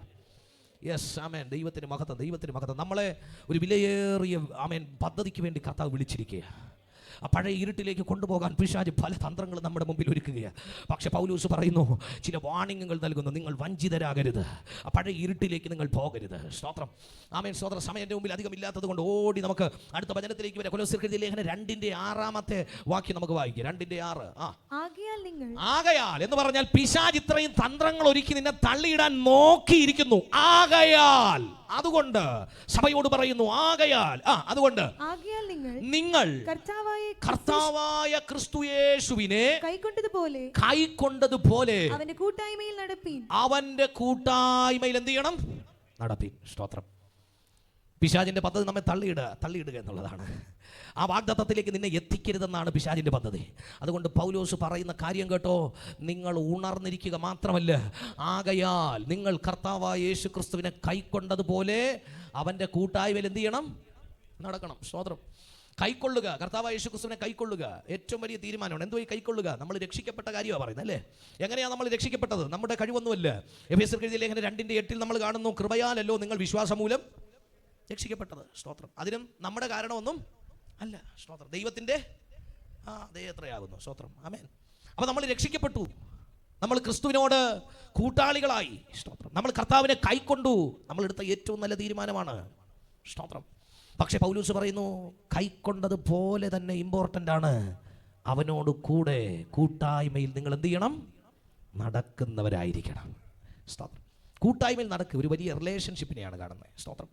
യെസ്, ആമേൻ. ദൈവത്തിന് മഹത്വം, ദൈവത്തിന് മഹത്വം. നമ്മളെ ഒരു വിലയേറിയ ആമേൻ പദ്ധതിക്ക് വേണ്ടി കർത്താവ് വിളിച്ചിരിക്കുക. ആ പഴയ ഇരുട്ടിലേക്ക് കൊണ്ടുപോകാൻ പിശാച് പല തന്ത്രങ്ങളും നമ്മുടെ മുമ്പിൽ ഒരുക്കുകയാണ്. പക്ഷെ പൗലൂസ് പറയുന്നു, ചില വാണിങ്ങുകൾ നൽകുന്നു, നിങ്ങൾ വഞ്ചിതരാകരുത്, ആ പഴയ ഇരുട്ടിലേക്ക് നിങ്ങൾ പോകരുത്. സ്തോത്രം. ആമേൻ സ്തോത്രം. സമയം എൻ്റെ മുമ്പിൽ അധികം ഇല്ലാത്തത് കൊണ്ട് ഓടി നമുക്ക് അടുത്ത വചനത്തിലേക്ക് വരാം. കൊലോസ്യർക്ക് എഴുതിയ ലേഖനം 2:6 വാക്യം നമുക്ക് വായിക്കാം. 2:6. ആകയാൽ എന്ന് പറഞ്ഞാൽ പിശാച് ഇത്രയും തന്ത്രങ്ങൾ ഒരുക്കി നിന്നെ തള്ളിയിടാൻ നോക്കിയിരിക്കുന്നു. ആകയാൽ, അതുകൊണ്ട് സഭയോട് പറയുന്നു, ആകയാൽ, അതുകൊണ്ട് നിങ്ങൾ കർത്താവായ ക്രിസ്തുയേശുവിനെ കൈക്കൊണ്ടതുപോലെ അവന്റെ കൂട്ടായ്മയിൽ എന്ത് ചെയ്യണം? നടപ്പീൻ. സ്തോത്രം. പിശാചിന്റെ പദ്ധതി നമ്മെ തള്ളിയിടുക എന്നുള്ളതാണ്. ആ വാഗ്ദത്തത്തിലേക്ക് നിന്നെ എത്തിക്കരുതെന്നാണ് പിശാചിന്റെ പദ്ധതി. അതുകൊണ്ട് പൗലോസ് പറയുന്ന കാര്യം കേട്ടോ, നിങ്ങൾ ഉണർന്നിരിക്കുക മാത്രമല്ല, ആകയാൽ നിങ്ങൾ കർത്താവായ യേശു ക്രിസ്തുവിനെ കൈക്കൊണ്ടതുപോലെ അവന്റെ കൂട്ടായ്മയിൽ എന്ത് ചെയ്യണം? നടക്കണം. സ്തോത്രം. കൈക്കൊള്ളുക, കർത്താവായ യേശു ക്രിസ്തുവിനെ കൈക്കൊള്ളുക ഏറ്റവും വലിയ തീരുമാനമാണ്. എന്തോ ഈ കൈക്കൊള്ളുക? നമ്മൾ രക്ഷിക്കപ്പെട്ട കാര്യമാണ് പറയുന്നത്, അല്ലേ? എങ്ങനെയാണ് നമ്മൾ രക്ഷിക്കപ്പെട്ടത്? നമ്മുടെ കഴിവൊന്നുമല്ല. എഫേസ്യർക്ക് എഴുതിയ ലേഖനം 2:8 നമ്മൾ കാണുന്നു, കൃപയാലല്ലോ നിങ്ങൾ വിശ്വാസം മൂലം രക്ഷിക്കപ്പെട്ടത്. സ്തോത്രം. അതിനും നമ്മുടെ കാരണമൊന്നും അല്ല. സ്തോത്രം. ദൈവത്തിൻ്റെ ദയത്രയാകുന്നു. സ്തോത്രം. ആമേൻ. അപ്പോൾ നമ്മൾ രക്ഷിക്കപ്പെട്ടു, നമ്മൾ ക്രിസ്തുവിനോട് കൂട്ടാളികളായി. സ്തോത്രം. നമ്മൾ കർത്താവിനെ കൈക്കൊണ്ടു. നമ്മളെടുത്ത ഏറ്റവും നല്ല തീരുമാനമാണ്. സ്തോത്രം. പക്ഷെ പൗലൂസ് പറയുന്നു, കൈക്കൊണ്ടതുപോലെ തന്നെ ഇമ്പോർട്ടൻ്റ് ആണ്, അവനോട് കൂടെ കൂട്ടായ്മയിൽ നിങ്ങൾ എന്ത് ചെയ്യണം? നടക്കുന്നവരായിരിക്കണം. സ്തോത്രം. കൂട്ടായ്മയിൽ നടക്കുക. ഒരു വലിയ റിലേഷൻഷിപ്പിനെയാണ് കാണുന്നത്. സ്തോത്രം.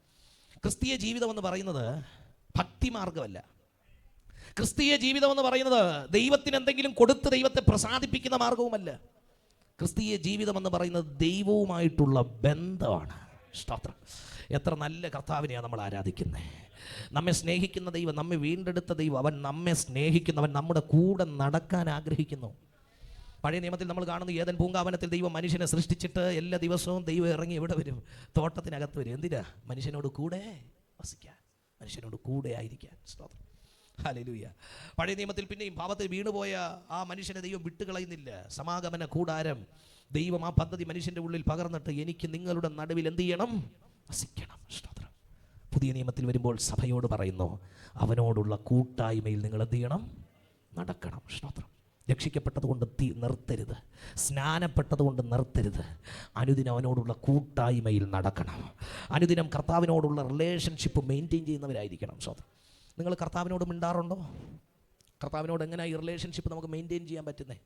ക്രിസ്തീയ ജീവിതം എന്ന് പറയുന്നത് ഭക്തിമാർഗമല്ല. ക്രിസ്തീയ ജീവിതം എന്ന് പറയുന്നത് ദൈവത്തിന് എന്തെങ്കിലും കൊടുത്ത് ദൈവത്തെ പ്രസാദിപ്പിക്കുന്ന മാർഗവുമല്ല. ക്രിസ്തീയ ജീവിതം എന്ന് പറയുന്നത് ദൈവവുമായിട്ടുള്ള ബന്ധമാണ്. സ്തോത്രം. എത്ര നല്ല കർത്താവിനെയാണ് നമ്മൾ ആരാധിക്കുന്നത്. നമ്മെ സ്നേഹിക്കുന്ന ദൈവം, നമ്മെ വീണ്ടെടുത്ത ദൈവം, അവൻ നമ്മെ സ്നേഹിക്കുന്നു, അവൻ നമ്മുടെ കൂടെ നടക്കാൻ ആഗ്രഹിക്കുന്നു. പഴയ നിയമത്തിൽ നമ്മൾ കാണുന്നു, ഏദൻ പൂങ്കാവനത്തിൽ ദൈവം മനുഷ്യനെ സൃഷ്ടിച്ചിട്ട് എല്ലാ ദിവസവും ദൈവം ഇറങ്ങി എവിടെ വരും? തോട്ടത്തിനകത്ത് വരും. എന്തിനാ? മനുഷ്യനോട് കൂടെ വസിക്കാൻ, മനുഷ്യനോട് കൂടെ ആയിരിക്കാൻ. സ്തോത്രം. ഹല്ലേലൂയ. പഴയ നിയമത്തിൽ പിന്നെയും പാപത്തിൽ വീണുപോയ ആ മനുഷ്യനെ ദൈവം വിട്ടുകളയുന്നില്ല. സമാഗമന കൂടാരം ദൈവം ആ പദ്ധതി മനുഷ്യൻ്റെ ഉള്ളിൽ പകർന്നിട്ട് എനിക്ക് നിങ്ങളുടെ നടുവിൽ എന്ത് ചെയ്യണം? വസിക്കണം. സ്തോത്രം. പുതിയ നിയമത്തിൽ വരുമ്പോൾ സഭയോട് പറയുന്നു, അവനോടുള്ള കൂട്ടായ്മയിൽ നിങ്ങൾ എന്ത് ചെയ്യണം? നടക്കണം. സ്തോത്രം. രക്ഷിക്കപ്പെട്ടതുകൊണ്ട് നിർത്തരുത്, സ്നാനപ്പെട്ടതുകൊണ്ട് നിർത്തരുത്. അനുദിനം അവനോടുള്ള കൂട്ടായ്മയിൽ നടക്കണം. അനുദിനം കർത്താവിനോടുള്ള റിലേഷൻഷിപ്പ് മെയിൻറ്റെയിൻ ചെയ്യുന്നവരായിരിക്കണം. സ്തോത്രം. നിങ്ങൾ കർത്താവിനോട് മിണ്ടാറുണ്ടോ? കർത്താവിനോട് എങ്ങനെയാണ് ഈ റിലേഷൻഷിപ്പ് നമുക്ക് മെയിൻറ്റെയിൻ ചെയ്യാൻ പറ്റുന്നത്?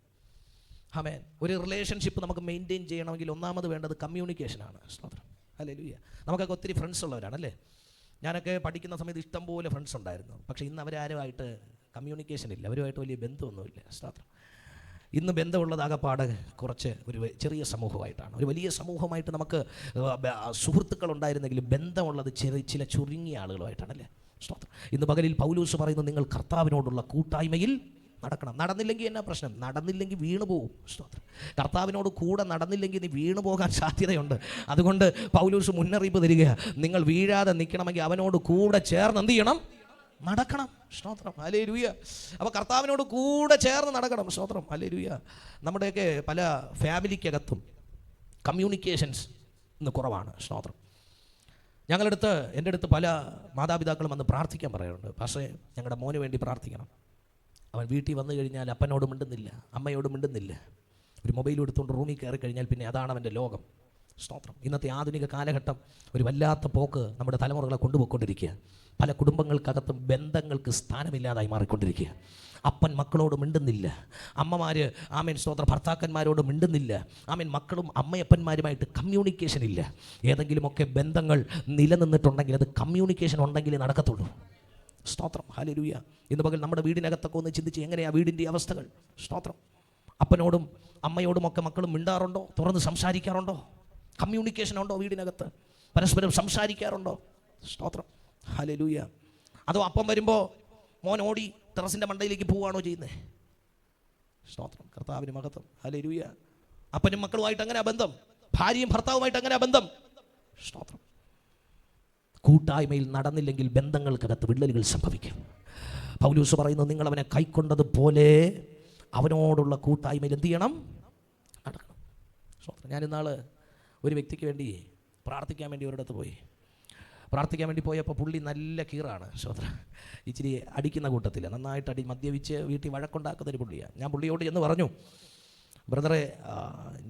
ആമേൻ. ഒരു റിലേഷൻഷിപ്പ് നമുക്ക് മെയിൻറ്റെയിൻ ചെയ്യണമെങ്കിൽ ഒന്നാമത് വേണ്ടത് കമ്മ്യൂണിക്കേഷനാണ്. സ്തോത്രം. ഹല്ലേലൂയ. നമുക്കൊക്കെ ഒത്തിരി ഫ്രണ്ട്സ് ഉള്ളവരാണല്ലേ. ഞാനൊക്കെ പഠിക്കുന്ന സമയത്ത് ഇഷ്ടംപോലെ ഫ്രണ്ട്സ് ഉണ്ടായിരുന്നു. പക്ഷേ ഇന്ന് അവരാരുമായിട്ട് കമ്മ്യൂണിക്കേഷൻ ഇല്ല, അവരുമായിട്ട് വലിയ ബന്ധമൊന്നുമില്ല. സ്തോത്രം. ഇന്ന് ബന്ധമുള്ളത് ആകെപ്പാട് കുറച്ച് ഒരു ചെറിയ സമൂഹമായിട്ടാണ്. ഒരു വലിയ സമൂഹമായിട്ട് നമുക്ക് സുഹൃത്തുക്കളുണ്ടായിരുന്നെങ്കിലും ബന്ധമുള്ളത് ചില ചുരുങ്ങിയ ആളുകളുമായിട്ടാണല്ലേ. സ്തോത്രം. ഇന്ന് പകലിൽ പൗലോസ് പറയുന്നത്, നിങ്ങൾ കർത്താവിനോടുള്ള കൂട്ടായ്മയിൽ നടക്കണം. നടന്നില്ലെങ്കിൽ എന്നാ പ്രശ്നം? നടന്നില്ലെങ്കിൽ വീണു പോകും. സ്തോത്രം. കർത്താവിനോട് കൂടെ നടന്നില്ലെങ്കിൽ നീ വീണു പോകാൻ സാധ്യതയുണ്ട്. അതുകൊണ്ട് പൗലോസ് മുന്നറിയിപ്പ് തരിക, നിങ്ങൾ വീഴാതെ നിൽക്കണമെങ്കിൽ അവനോട് കൂടെ ചേർന്ന് എന്ത് ചെയ്യണം? നടക്കണം. സ്തോത്രം. ഹല്ലേലൂയ. അപ്പോൾ കർത്താവിനോട് കൂടെ ചേർന്ന് നടക്കണം. സ്തോത്രം. ഹല്ലേലൂയ. നമ്മുടെയൊക്കെ പല ഫാമിലിക്കകത്തും കമ്മ്യൂണിക്കേഷൻസ് ഇന്ന് കുറവാണ്. സ്തോത്രം. എൻ്റെ അടുത്ത് പല മാതാപിതാക്കളും വന്ന് പ്രാർത്ഥിക്കാൻ പറയാറുണ്ട്. പക്ഷേ ഞങ്ങളുടെ മോന് വേണ്ടി പ്രാർത്ഥിക്കണം. അവൻ വീട്ടിൽ വന്നു കഴിഞ്ഞാൽ അപ്പനോട് മിണ്ടുന്നില്ല, അമ്മയോട് മിണ്ടുന്നില്ല. ഒരു മൊബൈൽ എടുത്തുകൊണ്ട് റൂമിൽ കയറി കഴിഞ്ഞാൽ പിന്നെ അതാണ് അവൻ്റെ ലോകം. സ്തോത്രം. ഇന്നത്തെ ആധുനിക കാലഘട്ടം ഒരു വല്ലാത്ത പോക്ക് നമ്മുടെ തലമുറകളെ കൊണ്ടുപോയിക്കൊണ്ടിരിക്കുക. പല കുടുംബങ്ങൾക്കകത്തും ബന്ധങ്ങൾക്ക് സ്ഥാനമില്ലാതായി മാറിക്കൊണ്ടിരിക്കുക. അപ്പൻ മക്കളോട് മിണ്ടുന്നില്ല, അമ്മമാർ ആമേൻ സ്തോത്ര ഭർത്താക്കന്മാരോട് മിണ്ടുന്നില്ല. ആമേൻ മക്കളും അമ്മയപ്പന്മാരുമായിട്ട് കമ്മ്യൂണിക്കേഷൻ ഇല്ല. ഏതെങ്കിലുമൊക്കെ ബന്ധങ്ങൾ നിലനിന്നിട്ടുണ്ടെങ്കിൽ അത് കമ്മ്യൂണിക്കേഷൻ ഉണ്ടെങ്കിലേ നടക്കത്തുള്ളൂ. സ്തോത്രം. ഹല്ലേലൂയ. ഇന്ന് പകൽ നമ്മുടെ വീടിനകത്തൊക്കെ ഒന്ന് ചിന്തിച്ച് എങ്ങനെയാണ് വീടിൻ്റെ അവസ്ഥകൾ? സ്തോത്രം. അപ്പനോടും അമ്മയോടും ഒക്കെ മക്കളും മിണ്ടാറുണ്ടോ? തുറന്ന് സംസാരിക്കാറുണ്ടോ? കമ്മ്യൂണിക്കേഷൻ ഉണ്ടോ വീടിനകത്ത്? പരസ്പരം സംസാരിക്കാറുണ്ടോ? സ്തോത്രം. ഹല്ലേലൂയ. അതോ അപ്പം വരുമ്പോൾ മോൻ ഓടി ടെറസിൻ്റെ മണ്ടയിലേക്ക് പോവുകയാണോ ചെയ്യുന്നത്? സ്തോത്രം. കർത്താവിന് മഹത്വം. ഹല്ലേലൂയ. അപ്പനും മക്കളുമായിട്ട് അങ്ങനെ ബന്ധം, ഭാര്യയും ഭർത്താവുമായിട്ട് അങ്ങനെ ബന്ധം. സ്തോത്രം. കൂട്ടായ്മയിൽ നടന്നില്ലെങ്കിൽ ബന്ധങ്ങൾക്കകത്ത് വിള്ളലുകൾ സംഭവിക്കും. പൗലോസ് പറയുന്നു, നിങ്ങൾ അവനെ കൈക്കൊണ്ടതുപോലെ അവനോടുള്ള കൂട്ടായ്മയിൽ എന്ത് ചെയ്യണം? നടക്കണം. സ്തോത്രം. ഞാനിന്നാൾ ഒരു വ്യക്തിക്ക് വേണ്ടി പ്രാർത്ഥിക്കാൻ വേണ്ടി ഒരിടത്ത് പോയി. പ്രാർത്ഥിക്കാൻ വേണ്ടി പോയപ്പോൾ പുള്ളി നല്ല കീറാണ്. സ്തോത്രം. ഇച്ചിരി അടിക്കുന്ന കൂട്ടത്തിൽ, നന്നായിട്ട് മദ്യപിച്ച് വീട്ടിൽ വഴക്കുണ്ടാക്കുന്നൊരു പുള്ളിയാണ്. ഞാൻ പുള്ളിയോട് എന്ന് പറഞ്ഞു, ബ്രദറെ,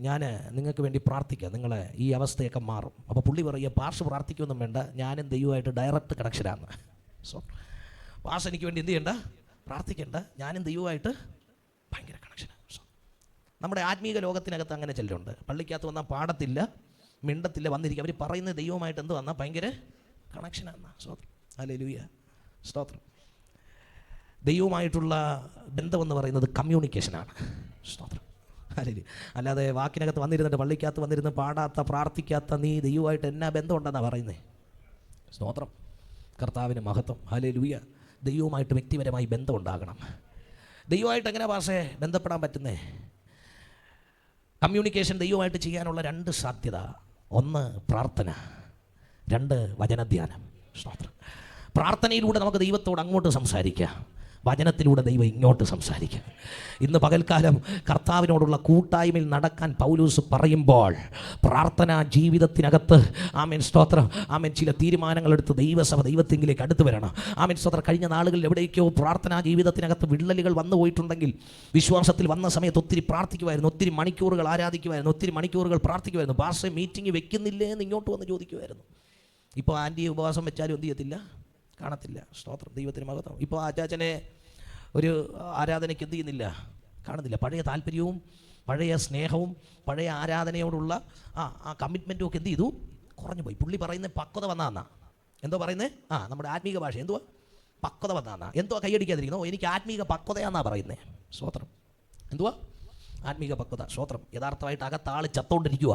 ഞാൻ നിങ്ങൾക്ക് വേണ്ടി പ്രാർത്ഥിക്കാം, നിങ്ങളെ ഈ അവസ്ഥയൊക്കെ മാറും. അപ്പോൾ പുള്ളി പറയുക, പാർഷ് പ്രാർത്ഥിക്കൊന്നും വേണ്ട, ഞാനും ദൈവമായിട്ട് ഡയറക്റ്റ് കണക്ഷനാണ്. സോ പാർഷ് എനിക്ക് വേണ്ടി എന്ത് ചെയ്യണ്ട? പ്രാർത്ഥിക്കേണ്ട, ഞാനും ദൈവമായിട്ട് ഭയങ്കര കണക്ഷനാണ്. സോ നമ്മുടെ ആത്മീക ലോകത്തിനകത്ത് അങ്ങനെ ചിലരുണ്ട്. പള്ളിക്കകത്ത് വന്നാൽ പാടത്തില്ല, മിണ്ടത്തില്ല, വന്നിരിക്കുക. അവർ പറയുന്ന ദൈവമായിട്ട് എന്ത് വന്നാൽ ഭയങ്കര കണക്ഷനാണ്. സ്തോത്രം. ഹല്ലേലൂയ. സ്തോത്രം. ദൈവമായിട്ടുള്ള ബന്ധമെന്ന് പറയുന്നത് കമ്മ്യൂണിക്കേഷനാണ്. സ്തോത്രം. ഹല്ലേലൂയ. അല്ലാതെ വാക്കിനകത്ത് വന്നിരുന്നിട്ട് പള്ളിക്കകത്ത് വന്നിരുന്ന് പാടാത്ത പ്രാർത്ഥിക്കാത്ത നീ ദൈവമായിട്ട് എന്നാ ബന്ധമുണ്ടെന്നാണ് പറയുന്നത്? സ്തോത്രം. കർത്താവിന് മഹത്വം. ഹല്ലേലൂയ. ദൈവവുമായിട്ട് വ്യക്തിപരമായി ബന്ധം ഉണ്ടാകണം. ദൈവമായിട്ട് എങ്ങനെ ഭാഷേ ബന്ധപ്പെടാൻ പറ്റുന്നേ? കമ്മ്യൂണിക്കേഷൻ ദൈവമായിട്ട് ചെയ്യാനുള്ള രണ്ട് സാധ്യത: ഒന്ന് പ്രാർത്ഥന, രണ്ട് വചനധ്യാനം. സ്തോത്രം. പ്രാർത്ഥനയിലൂടെ നമുക്ക് ദൈവത്തോട് അങ്ങോട്ട് സംസാരിക്കാം, വചനത്തിലൂടെ ദൈവം ഇങ്ങോട്ട് സംസാരിക്കാം. ഇന്ന് പകൽക്കാലം കർത്താവിനോടുള്ള കൂട്ടായ്മയിൽ നടക്കാൻ പൗലോസ് പറയുമ്പോൾ പ്രാർത്ഥനാ ജീവിതത്തിനകത്ത് ആമേൻ സ്തോത്രം ആമേൻ ചില തീരുമാനങ്ങളെടുത്ത് ദൈവസഭ ദൈവത്തിങ്കിലേക്ക് അടുത്ത് വരണം. ആമേൻ സ്തോത്രം. കഴിഞ്ഞ നാളുകളിൽ എവിടേക്കോ പ്രാർത്ഥനാ ജീവിതത്തിനകത്ത് വിള്ളലുകൾ വന്നു പോയിട്ടുണ്ടെങ്കിൽ, വിശ്വാസത്തിൽ വന്ന സമയത്ത് ഒത്തിരി പ്രാർത്ഥിക്കുമായിരുന്നു, ഒത്തിരി മണിക്കൂറുകൾ ആരാധിക്കുമായിരുന്നു, ഒത്തിരി മണിക്കൂറുകൾ പ്രാർത്ഥിക്കുമായിരുന്നു. പാസ്റ്റർ മീറ്റിംഗ് വെക്കുന്നില്ലേ എന്ന് ഇങ്ങോട്ട് വന്ന് ചോദിക്കുമായിരുന്നു. ഇപ്പോൾ ആൻറ്റി ഉപവാസം വെച്ചാലും എന്ത് ചെയ്യത്തില്ല? കാണത്തില്ല. സ്തോത്രം. ദൈവത്തിന് മഹത്വം. ഇപ്പോൾ ആചാച്ചനെ ഒരു ആരാധനയ്ക്ക് എന്ത് ചെയ്യുന്നില്ല? കാണുന്നില്ല. പഴയ താല്പര്യവും പഴയ സ്നേഹവും പഴയ ആരാധനയോടുള്ള ആ കമ്മിറ്റ്മെൻറ്റും ഒക്കെ എന്ത് ചെയ്തു? കുറഞ്ഞു പോയി. പുള്ളി പറയുന്നത് പക്വത വന്നാന്നാ. എന്തോ പറയുന്നത്? നമ്മുടെ ആത്മീക ഭാഷ എന്തുവാ? പക്വത വന്നാന്നാ. എന്തോ കൈയടിക്കാതിരിക്കുന്നു? എനിക്ക് ആത്മീക പക്വതയാന്നാ പറയുന്നത്. സ്തോത്രം. എന്തുവാ? ആത്മീക പക്വത. സ്തോത്രം. യഥാർത്ഥമായിട്ട് അകത്താൾ ചത്തോണ്ടിരിക്കുക.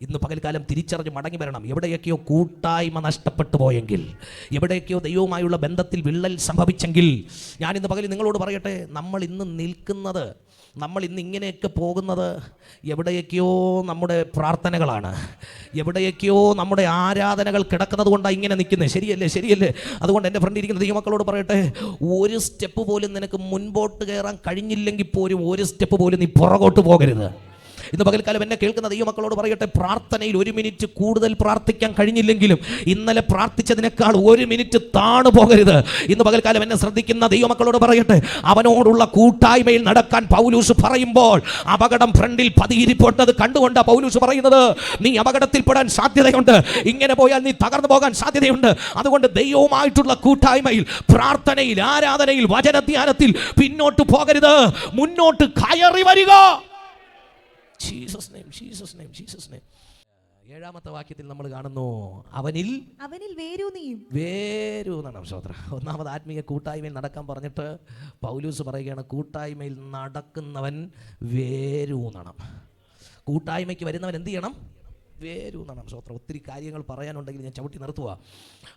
ഇന്ന് പകൽക്കാലം തിരിച്ചറിഞ്ഞ് മടങ്ങി വരണം. എവിടെയൊക്കെയോ കൂട്ടായ്മ നഷ്ടപ്പെട്ടു പോയെങ്കിൽ, എവിടെയൊക്കെയോ ദൈവവുമായുള്ള ബന്ധത്തിൽ വിള്ളൽ സംഭവിച്ചെങ്കിൽ, ഞാനിന്ന് പകൽ നിങ്ങളോട് പറയട്ടെ, നമ്മൾ ഇന്ന് നിൽക്കുന്നത്, നമ്മൾ ഇന്ന് ഇങ്ങനെയൊക്കെ പോകുന്നത് എവിടെയൊക്കെയോ നമ്മുടെ പ്രാർത്ഥനകളാണ്, എവിടെയൊക്കെയോ നമ്മുടെ ആരാധനകൾ കിടക്കുന്നത് കൊണ്ടാണ് ഇങ്ങനെ നിൽക്കുന്നത്. ശരിയല്ലേ? അതുകൊണ്ട് എൻ്റെ ഫ്രണ്ട് ഇരിക്കുന്ന ദൈവമക്കളോട് പറയട്ടെ, ഒരു സ്റ്റെപ്പ് പോലും നിനക്ക് മുൻപോട്ട് കയറാൻ കഴിഞ്ഞില്ലെങ്കിൽ പോലും ഒരു സ്റ്റെപ്പ് പോലും നീ പുറകോട്ട് പോകരുത്. ഇന്ന് പകൽക്കാലം എന്നെ കേൾക്കുന്ന ദൈവമക്കളോട് പറയട്ടെ, പ്രാർത്ഥനയിൽ 1 മിനിറ്റ് കൂടുതൽ പ്രാർത്ഥിക്കാൻ കഴിഞ്ഞില്ലെങ്കിലും ഇന്നലെ പ്രാർത്ഥിച്ചതിനേക്കാൾ 1 മിനിറ്റ് താണു പോകരുത്. ഇന്ന് പകൽക്കാലം എന്നെ ശ്രദ്ധിക്കുന്ന ദൈവമക്കളോട് പറയട്ടെ, അവനോടുള്ള കൂട്ടായ്മയിൽ നടക്കാൻ പൗലൂസ് പറയുമ്പോൾ അപകടം ഫ്രണ്ടിൽ പതിയിരിപ്പെട്ടത് കണ്ടുകൊണ്ടാ പൗലൂസ് പറയുന്നത്, നീ അപകടത്തിൽപ്പെടാൻ സാധ്യതയുണ്ട്, ഇങ്ങനെ പോയാൽ നീ തകർന്നു പോകാൻ സാധ്യതയുണ്ട്. അതുകൊണ്ട് ദൈവവുമായിട്ടുള്ള കൂട്ടായ്മയിൽ, പ്രാർത്ഥനയിൽ, ആരാധനയിൽ, വചനധ്യാനത്തിൽ പിന്നോട്ട് പോകരുത്, മുന്നോട്ട് കയറി വരിക. Jesus name. 7ാമത്തെ വാക്യത്തിൽ നമ്മൾ കാണുന്നു, അവനിൽ വേരൂന്നണം. സ്തോത്രം. 1ാമത് ആത്മീയ കൂട്ടായ്മയിൽ നടക്കാൻ പറഞ്ഞിട്ട് പൗലൂസ് പറയുകയാണ്, കൂട്ടായ്മയിൽ നടക്കുന്നവൻ വേരൂന്നണം. കൂട്ടായ്മയ്ക്ക് വരുന്നവൻ എന്ത് ചെയ്യണം? വേരൂന്നണം. സ്തോത്രം. ഒത്തിരി കാര്യങ്ങൾ പറയാനുണ്ടെങ്കിൽ ഞാൻ ചവിട്ടി നിർത്തുക.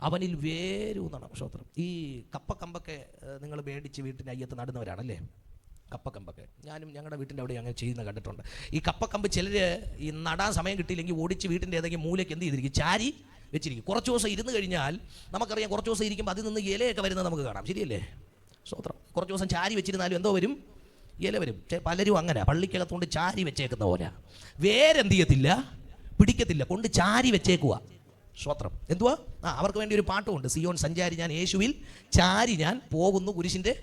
അവനിൽ വേരൂന്നണം. സ്തോത്രം. ഈ കമ്പൊക്കെ നിങ്ങൾ മേടിച്ച് വീട്ടിൻ്റെ അയ്യത്ത് നടുന്നവരാണല്ലേ? കപ്പക്കമ്പൊക്കെ ഞാനും ഞങ്ങളുടെ വീട്ടിൻ്റെ അവിടെ അങ്ങനെ ചെയ്യുന്ന കണ്ടിട്ടുണ്ട്. ഈ കപ്പക്കമ്പ് ചിലർ ഈ നടാൻ സമയം കിട്ടിയില്ലെങ്കിൽ ഓടിച്ച് വീട്ടിൻ്റെ ഏതെങ്കിലും മൂലയ്ക്ക് എന്ത് ചെയ്തിരിക്കും? ചാരി വെച്ചിരിക്കും. കുറച്ച് ദിവസം ഇരുന്ന് കഴിഞ്ഞാൽ നമുക്കറിയാം, കുറച്ച് ദിവസം ഇരിക്കുമ്പോൾ അതിൽ നിന്ന് ഇലയൊക്കെ വരുന്നത് നമുക്ക് കാണാം. ശരിയല്ലേ? സ്തോത്രം. കുറച്ച് ദിവസം ചാരി വെച്ചിരുന്നാലും എന്തോ വരും? ഇല വരും. പലരും അങ്ങനെ പള്ളിക്കകത്തുകൊണ്ട് ചാരി വെച്ചേക്കുന്ന പോലെ. വേരെന്ത് ചെയ്യത്തില്ല? പിടിക്കത്തില്ല. കൊണ്ട് ചാരി വെച്ചേക്കുക. സ്തോത്രം. എന്തുവാ? അവർക്ക് വേണ്ടി ഒരു പാട്ടുമുണ്ട്, സിയോൻ സഞ്ചാരി ഞാൻ യേശുവിൽ ചാരി ഞാൻ പോകുന്നു കുരിശിൻ്റെ.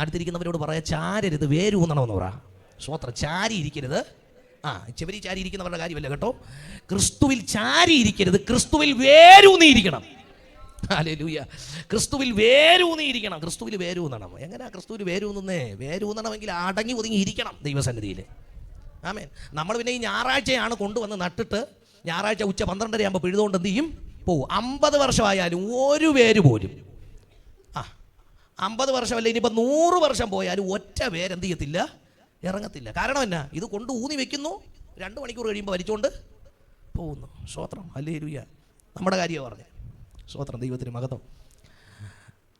അടുത്തിരിക്കുന്നവരോട് പറയാം, ചാരരുത്, വേരൂന്നണമെന്ന് പറ. സ്തോത്രം. ചാരി ഇരിക്കരുത്. ചെവരി ചാരി ഇരിക്കുന്നവരുടെ കാര്യമല്ല കേട്ടോ. ക്രിസ്തുവിൽ ചാരി ഇരിക്കരുത്, ക്രിസ്തുവിൽ വേരൂന്നിയിരിക്കണം. ഹല്ലേലൂയ. ക്രിസ്തുവിൽ വേരൂന്നിയിരിക്കണം. ക്രിസ്തുവിൽ വേരൂന്നണം. എങ്ങനെയാ ക്രിസ്തുവിൽ വേരൂന്നുന്നേ? വേരൂന്നണമെങ്കിൽ അടങ്ങി ഒതുങ്ങി ഇരിക്കണം ദൈവസന്നിധിയിൽ. ആമേൻ. നമ്മൾ പിന്നെ ഈ ഞായറാഴ്ചയാണ് കൊണ്ടുവന്ന് നട്ടിട്ട് ഞായറാഴ്ച ഉച്ച 12:30 ആകുമ്പോൾ പിഴുതുകൊണ്ട് എന്ത് ചെയ്യും? പോവും. 50 വർഷമായാലും ഒരു വേര് പോലും, 50 വർഷമല്ല, ഇനിയിപ്പോൾ 100 വർഷം പോയാലും ഒറ്റ വേരെന്ത് ചെയ്യത്തില്ല? ഇറങ്ങത്തില്ല. കാരണം എന്നാ? ഇത് കൊണ്ട് ഊന്നി വെക്കുന്നു, 2 മണിക്കൂർ കഴിയുമ്പോൾ വലിച്ചുകൊണ്ട് പോകുന്നു. സ്തോത്രം. ഹല്ലേലൂയ. നമ്മുടെ കാര്യമാണ് പറഞ്ഞത്. സ്തോത്രം. ദൈവത്തിന് മഹത്വം.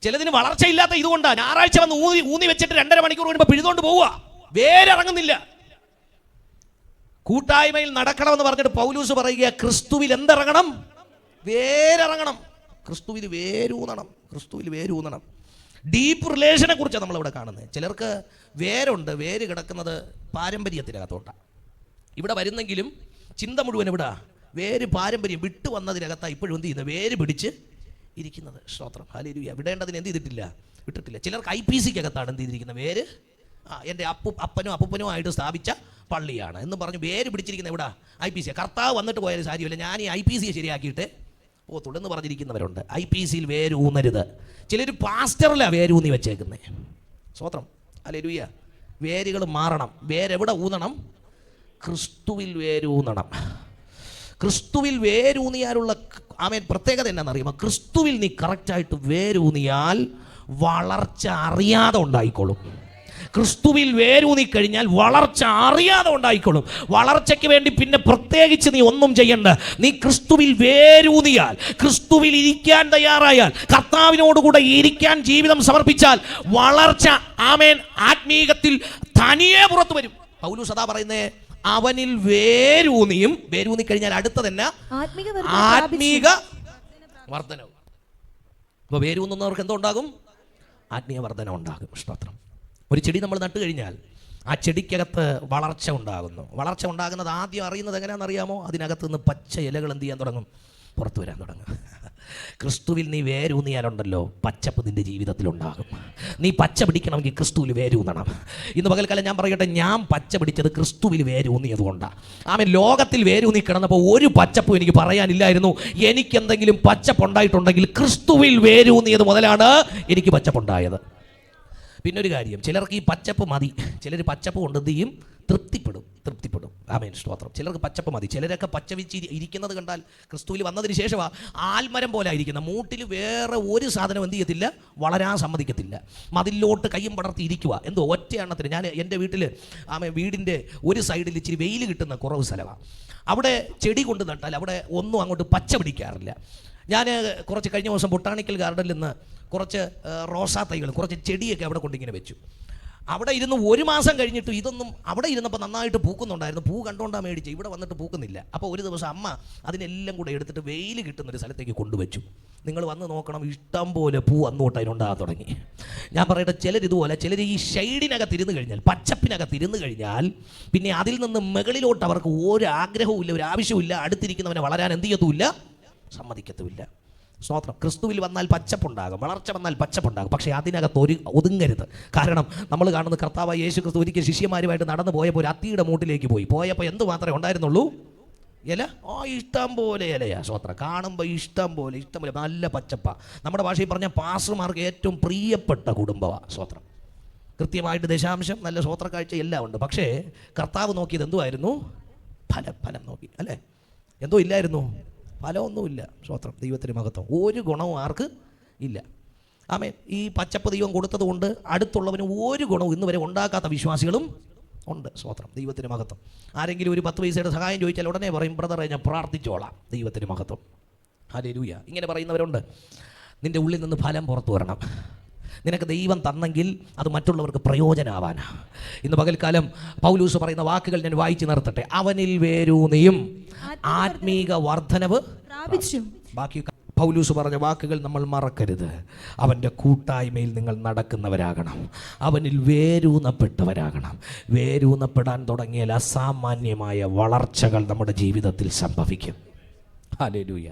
ചിലതിന് വളർച്ചയില്ലാത്ത ഇതുകൊണ്ടാണ് ഞായറാഴ്ച വന്ന് ഊന്നി വെച്ചിട്ട് 2.5 മണിക്കൂർ കഴിയുമ്പോൾ പിഴുതുകൊണ്ട് പോവുക, വേരിറങ്ങുന്നില്ല. കൂട്ടായ്മയിൽ നടക്കണമെന്ന് പറഞ്ഞിട്ട് പൗലൂസ് പറയുക, ക്രിസ്തുവിൽ എന്തിറങ്ങണം? വേരിറങ്ങണം. ക്രിസ്തുവിൽ വേരൂന്നണം. ക്രിസ്തുവിൽ വേരൂന്നണം. ഡീപ്പ് റിലേഷനെ കുറിച്ചാണ് നമ്മളിവിടെ കാണുന്നത്. ചിലർക്ക് വേരുണ്ട്, വേര് കിടക്കുന്നത് പാരമ്പര്യത്തിനകത്തോട്ടാണ്. ഇവിടെ വരുന്നെങ്കിലും ചിന്ത മുഴുവൻ ഇവിടെ വേര് പാരമ്പര്യം വിട്ടു വന്നതിനകത്താണ് ഇപ്പോഴും എന്ത് ചെയ്യുന്നത്? വേര് പിടിച്ച് ഇരിക്കുന്നത്. സ്തോത്രം. ഹല്ലേലൂയ. വിടേണ്ടതിന് എന്ത് ചെയ്തിട്ടില്ല? വിട്ടിട്ടില്ല. ചിലർക്ക് IPCക്കകത്താണ് എന്ത് ചെയ്തിരിക്കുന്നത്? വേര് എൻ്റെ അപ്പനും അപ്പൂപ്പനുമായിട്ട് സ്ഥാപിച്ച പള്ളിയാണ് എന്ന് പറഞ്ഞ് വേര് പിടിച്ചിരിക്കുന്നത് എവിടെ? IPC. കർത്താവ് വന്നിട്ട് പോയാലും കാര്യമില്ല, ഞാൻ ഈ IPCയെ ശരിയാക്കിയിട്ട് പോത്തുള്ളെന്ന് പറഞ്ഞിരിക്കുന്നവരുണ്ട്. IPCയിൽ വേരൂന്നരുത്. ചിലർ പാസ്റ്ററിലാണ് വേരൂന്നി വെച്ചേക്കുന്നത്. സ്തോത്രം. ഹല്ലേലൂയ. വേരുകൾ മാറണം. വേരെവിടെ ഊന്നണം? ക്രിസ്തുവിൽ വേരൂന്നണം. ക്രിസ്തുവിൽ വേരൂന്നിയാലുള്ള പ്രത്യേകത എന്നാണെന്നറിയുമോ? ക്രിസ്തുവിൽ നീ കറക്റ്റായിട്ട് വേരൂന്നിയാൽ വളർച്ച അറിയാതെ ഉണ്ടായിക്കോളും. ക്രിസ്തുവിൽ വേരൂന്നി കഴിഞ്ഞാൽ വളർച്ച അറിയാതെ ഉണ്ടായിക്കോളും. വളർച്ചയ്ക്ക് വേണ്ടി പിന്നെ പ്രത്യേകിച്ച് നീ ഒന്നും ചെയ്യണ്ട. നീ ക്രിസ്തുവിൽ വേരൂന്നിയാൽ, ക്രിസ്തുവിൽ ഇരിക്കാൻ തയ്യാറായാൽ, കർത്താവിനോടുകൂടെ ഇരിക്കാൻ ജീവിതം സമർപ്പിച്ചാൽ വളർച്ച ആത്മീകത്തിൽ തനിയെ പുറത്തു വരും. പൗലോസ് അതാ പറയുന്നേ, അവനിൽ വേരൂന്നിയും. വേരൂന്നി കഴിഞ്ഞാൽ അടുത്തത് തന്നെ ആത്മീക വർധനവും. അപ്പൊ വേരൂന്നുന്നവർക്ക് എന്തോ ഉണ്ടാകും? ആത്മീയ വർധന ഉണ്ടാകും. സ്തോത്രം. ഒരു ചെടി നമ്മൾ നട്ടു കഴിഞ്ഞാൽ ആ ചെടിക്കകത്ത് വളർച്ച ഉണ്ടാകുന്നു. വളർച്ച ഉണ്ടാകുന്നത് ആദ്യം അറിയുന്നത് എങ്ങനെയാണെന്നറിയാമോ? അതിനകത്ത് നിന്ന് പച്ച ഇലകൾ എന്ത് ചെയ്യാൻ തുടങ്ങും? പുറത്തു വരാൻ തുടങ്ങും. ക്രിസ്തുവിൽ നീ വേരൂന്നിയാലുണ്ടല്ലോ, പച്ചപ്പ് നിൻ്റെ ജീവിതത്തിലുണ്ടാകും. നീ പച്ച പിടിക്കണമെങ്കിൽ ക്രിസ്തുവിൽ വേരൂന്നണം. ഇന്ന് പകൽക്കാലം ഞാൻ പറയട്ടെ, ഞാൻ പച്ച പിടിച്ചത് ക്രിസ്തുവിൽ വേരൂന്നിയത് കൊണ്ടാണ്. ലോകത്തിൽ വേരൂന്നി കിടന്നപ്പോൾ ഒരു പച്ചപ്പും എനിക്ക് പറയാനില്ലായിരുന്നു. എനിക്കെന്തെങ്കിലും പച്ചപ്പുണ്ടായിട്ടുണ്ടെങ്കിൽ ക്രിസ്തുവിൽ വേരൂന്നിയത് മുതലാണ് എനിക്ക് പച്ചപ്പുണ്ടായത്. പിന്നൊരു കാര്യം, ചിലർക്ക് ഈ പച്ചപ്പ് മതി. ചിലർ പച്ചപ്പ് കൊണ്ട് എന്ത് ചെയ്യും? തൃപ്തിപ്പെടും. ആമേൻ, സ്തോത്രം. ചിലർക്ക് പച്ചപ്പ് മതി. ചിലരൊക്കെ പച്ച വെച്ച് ഇരിക്കുന്നത് കണ്ടാൽ ക്രിസ്തുവിൽ വന്നതിന് ശേഷമാണ് ആൽമരം പോലെ ആയിരിക്കുന്ന മൂട്ടിൽ വേറെ ഒരു സാധനം എന്ത് ചെയ്യത്തില്ല, വളരാൻ സമ്മതിക്കത്തില്ല. മതിലോട്ട് കയ്യും പടർത്തി ഇരിക്കുക. എന്തോ ഒറ്റ എണ്ണത്തിന്. ഞാൻ എൻ്റെ വീട്ടിൽ വീടിൻ്റെ ഒരു സൈഡിൽ ഇച്ചിരി വെയിൽ കിട്ടുന്ന കുറവ് സ്ഥലമാണ്. അവിടെ ചെടി കൊണ്ട് നട്ടാൽ അവിടെ ഒന്നും അങ്ങോട്ട് പച്ച പിടിക്കാറില്ല. ഞാൻ കുറച്ച് കഴിഞ്ഞ ദിവസം ബൊട്ടാണിക്കൽ ഗാർഡനിൽ നിന്ന് കുറച്ച് റോസാ തൈകൾ, കുറച്ച് ചെടിയൊക്കെ അവിടെ കൊണ്ടിങ്ങനെ വെച്ചു. അവിടെ ഇരുന്ന് 1 മാസം കഴിഞ്ഞിട്ട് ഇതൊന്നും അവിടെ ഇരുന്നപ്പോൾ നന്നായിട്ട് പൂക്കുന്നുണ്ടായിരുന്നു. പൂ കണ്ടുകൊണ്ടാണ് മേടിച്ച്. ഇവിടെ വന്നിട്ട് പൂക്കുന്നില്ല. അപ്പോൾ ഒരു ദിവസം അമ്മ അതിനെല്ലാം കൂടെ എടുത്തിട്ട് വെയിൽ കിട്ടുന്നൊരു സ്ഥലത്തേക്ക് കൊണ്ടുവച്ചു. നിങ്ങൾ വന്ന് നോക്കണം, ഇഷ്ടം പോലെ പൂ അന്നോട്ട് അതിനുണ്ടാകാൻ തുടങ്ങി. ഞാൻ പറയട്ടെ, ചിലരിതുപോലെ, ചിലർ ഈ ഷെയ്ഡിനകത്ത് ഇരുന്ന് കഴിഞ്ഞാൽ, പച്ചപ്പിനകത്ത് ഇരുന്ന് കഴിഞ്ഞാൽ പിന്നെ അതിൽ നിന്ന് മുകളിലോട്ട് അവർക്ക് ഒരു ആഗ്രഹവും ഇല്ല, ഒരു ആവശ്യവും ഇല്ല. അടുത്തിരിക്കുന്നവനെ വളരാൻ എന്ത് ചെയ്യത്തുമില്ല, സമ്മതിക്കത്തുമില്ല. സ്തോത്രം. ക്രിസ്തുവിൽ വന്നാൽ പച്ചപ്പുണ്ടാകും, വളർച്ച വന്നാൽ പച്ചപ്പുണ്ടാകും. പക്ഷേ അതിനകത്ത് ഒതുങ്ങരുത്. കാരണം നമ്മൾ കാണുന്ന കർത്താവായ യേശു ക്രിസ്തു ഒരിക്കൽ ശിഷ്യന്മാരുമായിട്ട് നടന്നു പോയപ്പോൾ ഒരു അത്തിയുടെ മൂട്ടിലേക്ക് പോയപ്പോൾ എന്ത് മാത്രമേ ഉണ്ടായിരുന്നുള്ളൂ, ഇല. ഇഷ്ടം പോലെ ഇലയാ. സ്തോത്രം. കാണുമ്പോൾ ഇഷ്ടം പോലെ നല്ല പച്ചപ്പ. നമ്മുടെ ഭാഷയിൽ പറഞ്ഞാൽ പാസ്റ്റർമാർക്ക് ഏറ്റവും പ്രിയപ്പെട്ട കുടുംബമാണ്. സ്തോത്രം. കൃത്യമായിട്ട് ദശാംശം, നല്ല സ്വോത്രക്കാഴ്ച എല്ലാം ഉണ്ട്. പക്ഷേ കർത്താവ് നോക്കിയത് എന്തുമായിരുന്നു, ഫലം നോക്കി, അല്ലേ? എന്തോ ഇല്ലായിരുന്നു, ഫലമൊന്നുമില്ല. സ്തോത്രം. ദൈവത്തിന് മഹത്വം. ഒരു ഗുണവും ആർക്ക് ഇല്ല. ആമേൻ. ഈ പച്ചപ്പ് ദൈവം കൊടുത്തത് കൊണ്ട് അടുത്തുള്ളവന് ഒരു ഗുണവും ഇന്ന് വരെ ഉണ്ടാക്കാത്ത വിശ്വാസികളും ഉണ്ട്. സ്തോത്രം. ദൈവത്തിന് മഹത്വം. ആരെങ്കിലും ഒരു 10 പൈസയുടെ സഹായം ചോദിച്ചാൽ ഉടനെ പറയും, ബ്രദറെ ഞാൻ പ്രാർത്ഥിച്ചോളാം. ദൈവത്തിന് മഹത്വം. ഹല്ലേലൂയ. ഇങ്ങനെ പറയുന്നവരുണ്ട്. നിൻ്റെ ഉള്ളിൽ നിന്ന് ഫലം പുറത്തു വരണം. നിനക്ക് ദൈവം തന്നെങ്കിൽ അത് മറ്റുള്ളവർക്ക് പ്രയോജനമാവാനാ. ഇന്ന് പകൽക്കാലം പൗലൂസ് പറയുന്ന വാക്കുകൾ ഞാൻ വായിച്ചു നിർത്തട്ടെ. അവനിൽ വേരൂന്നിയും ആത്മീക വർധനവ് പ്രാപിച്ചും. ബാക്കി പൗലൂസ് പറഞ്ഞ വാക്കുകൾ നമ്മൾ മറക്കരുത്. അവൻ്റെ കൂട്ടായ്മയിൽ നിങ്ങൾ നടക്കുന്നവരാകണം. അവനിൽ വേരൂന്നപ്പെട്ടവരാകണം. വേരൂന്നപ്പെടാൻ തുടങ്ങിയാൽ അസാമാന്യമായ വളർച്ചകൾ നമ്മുടെ ജീവിതത്തിൽ സംഭവിക്കും. ഹല്ലേലൂയ.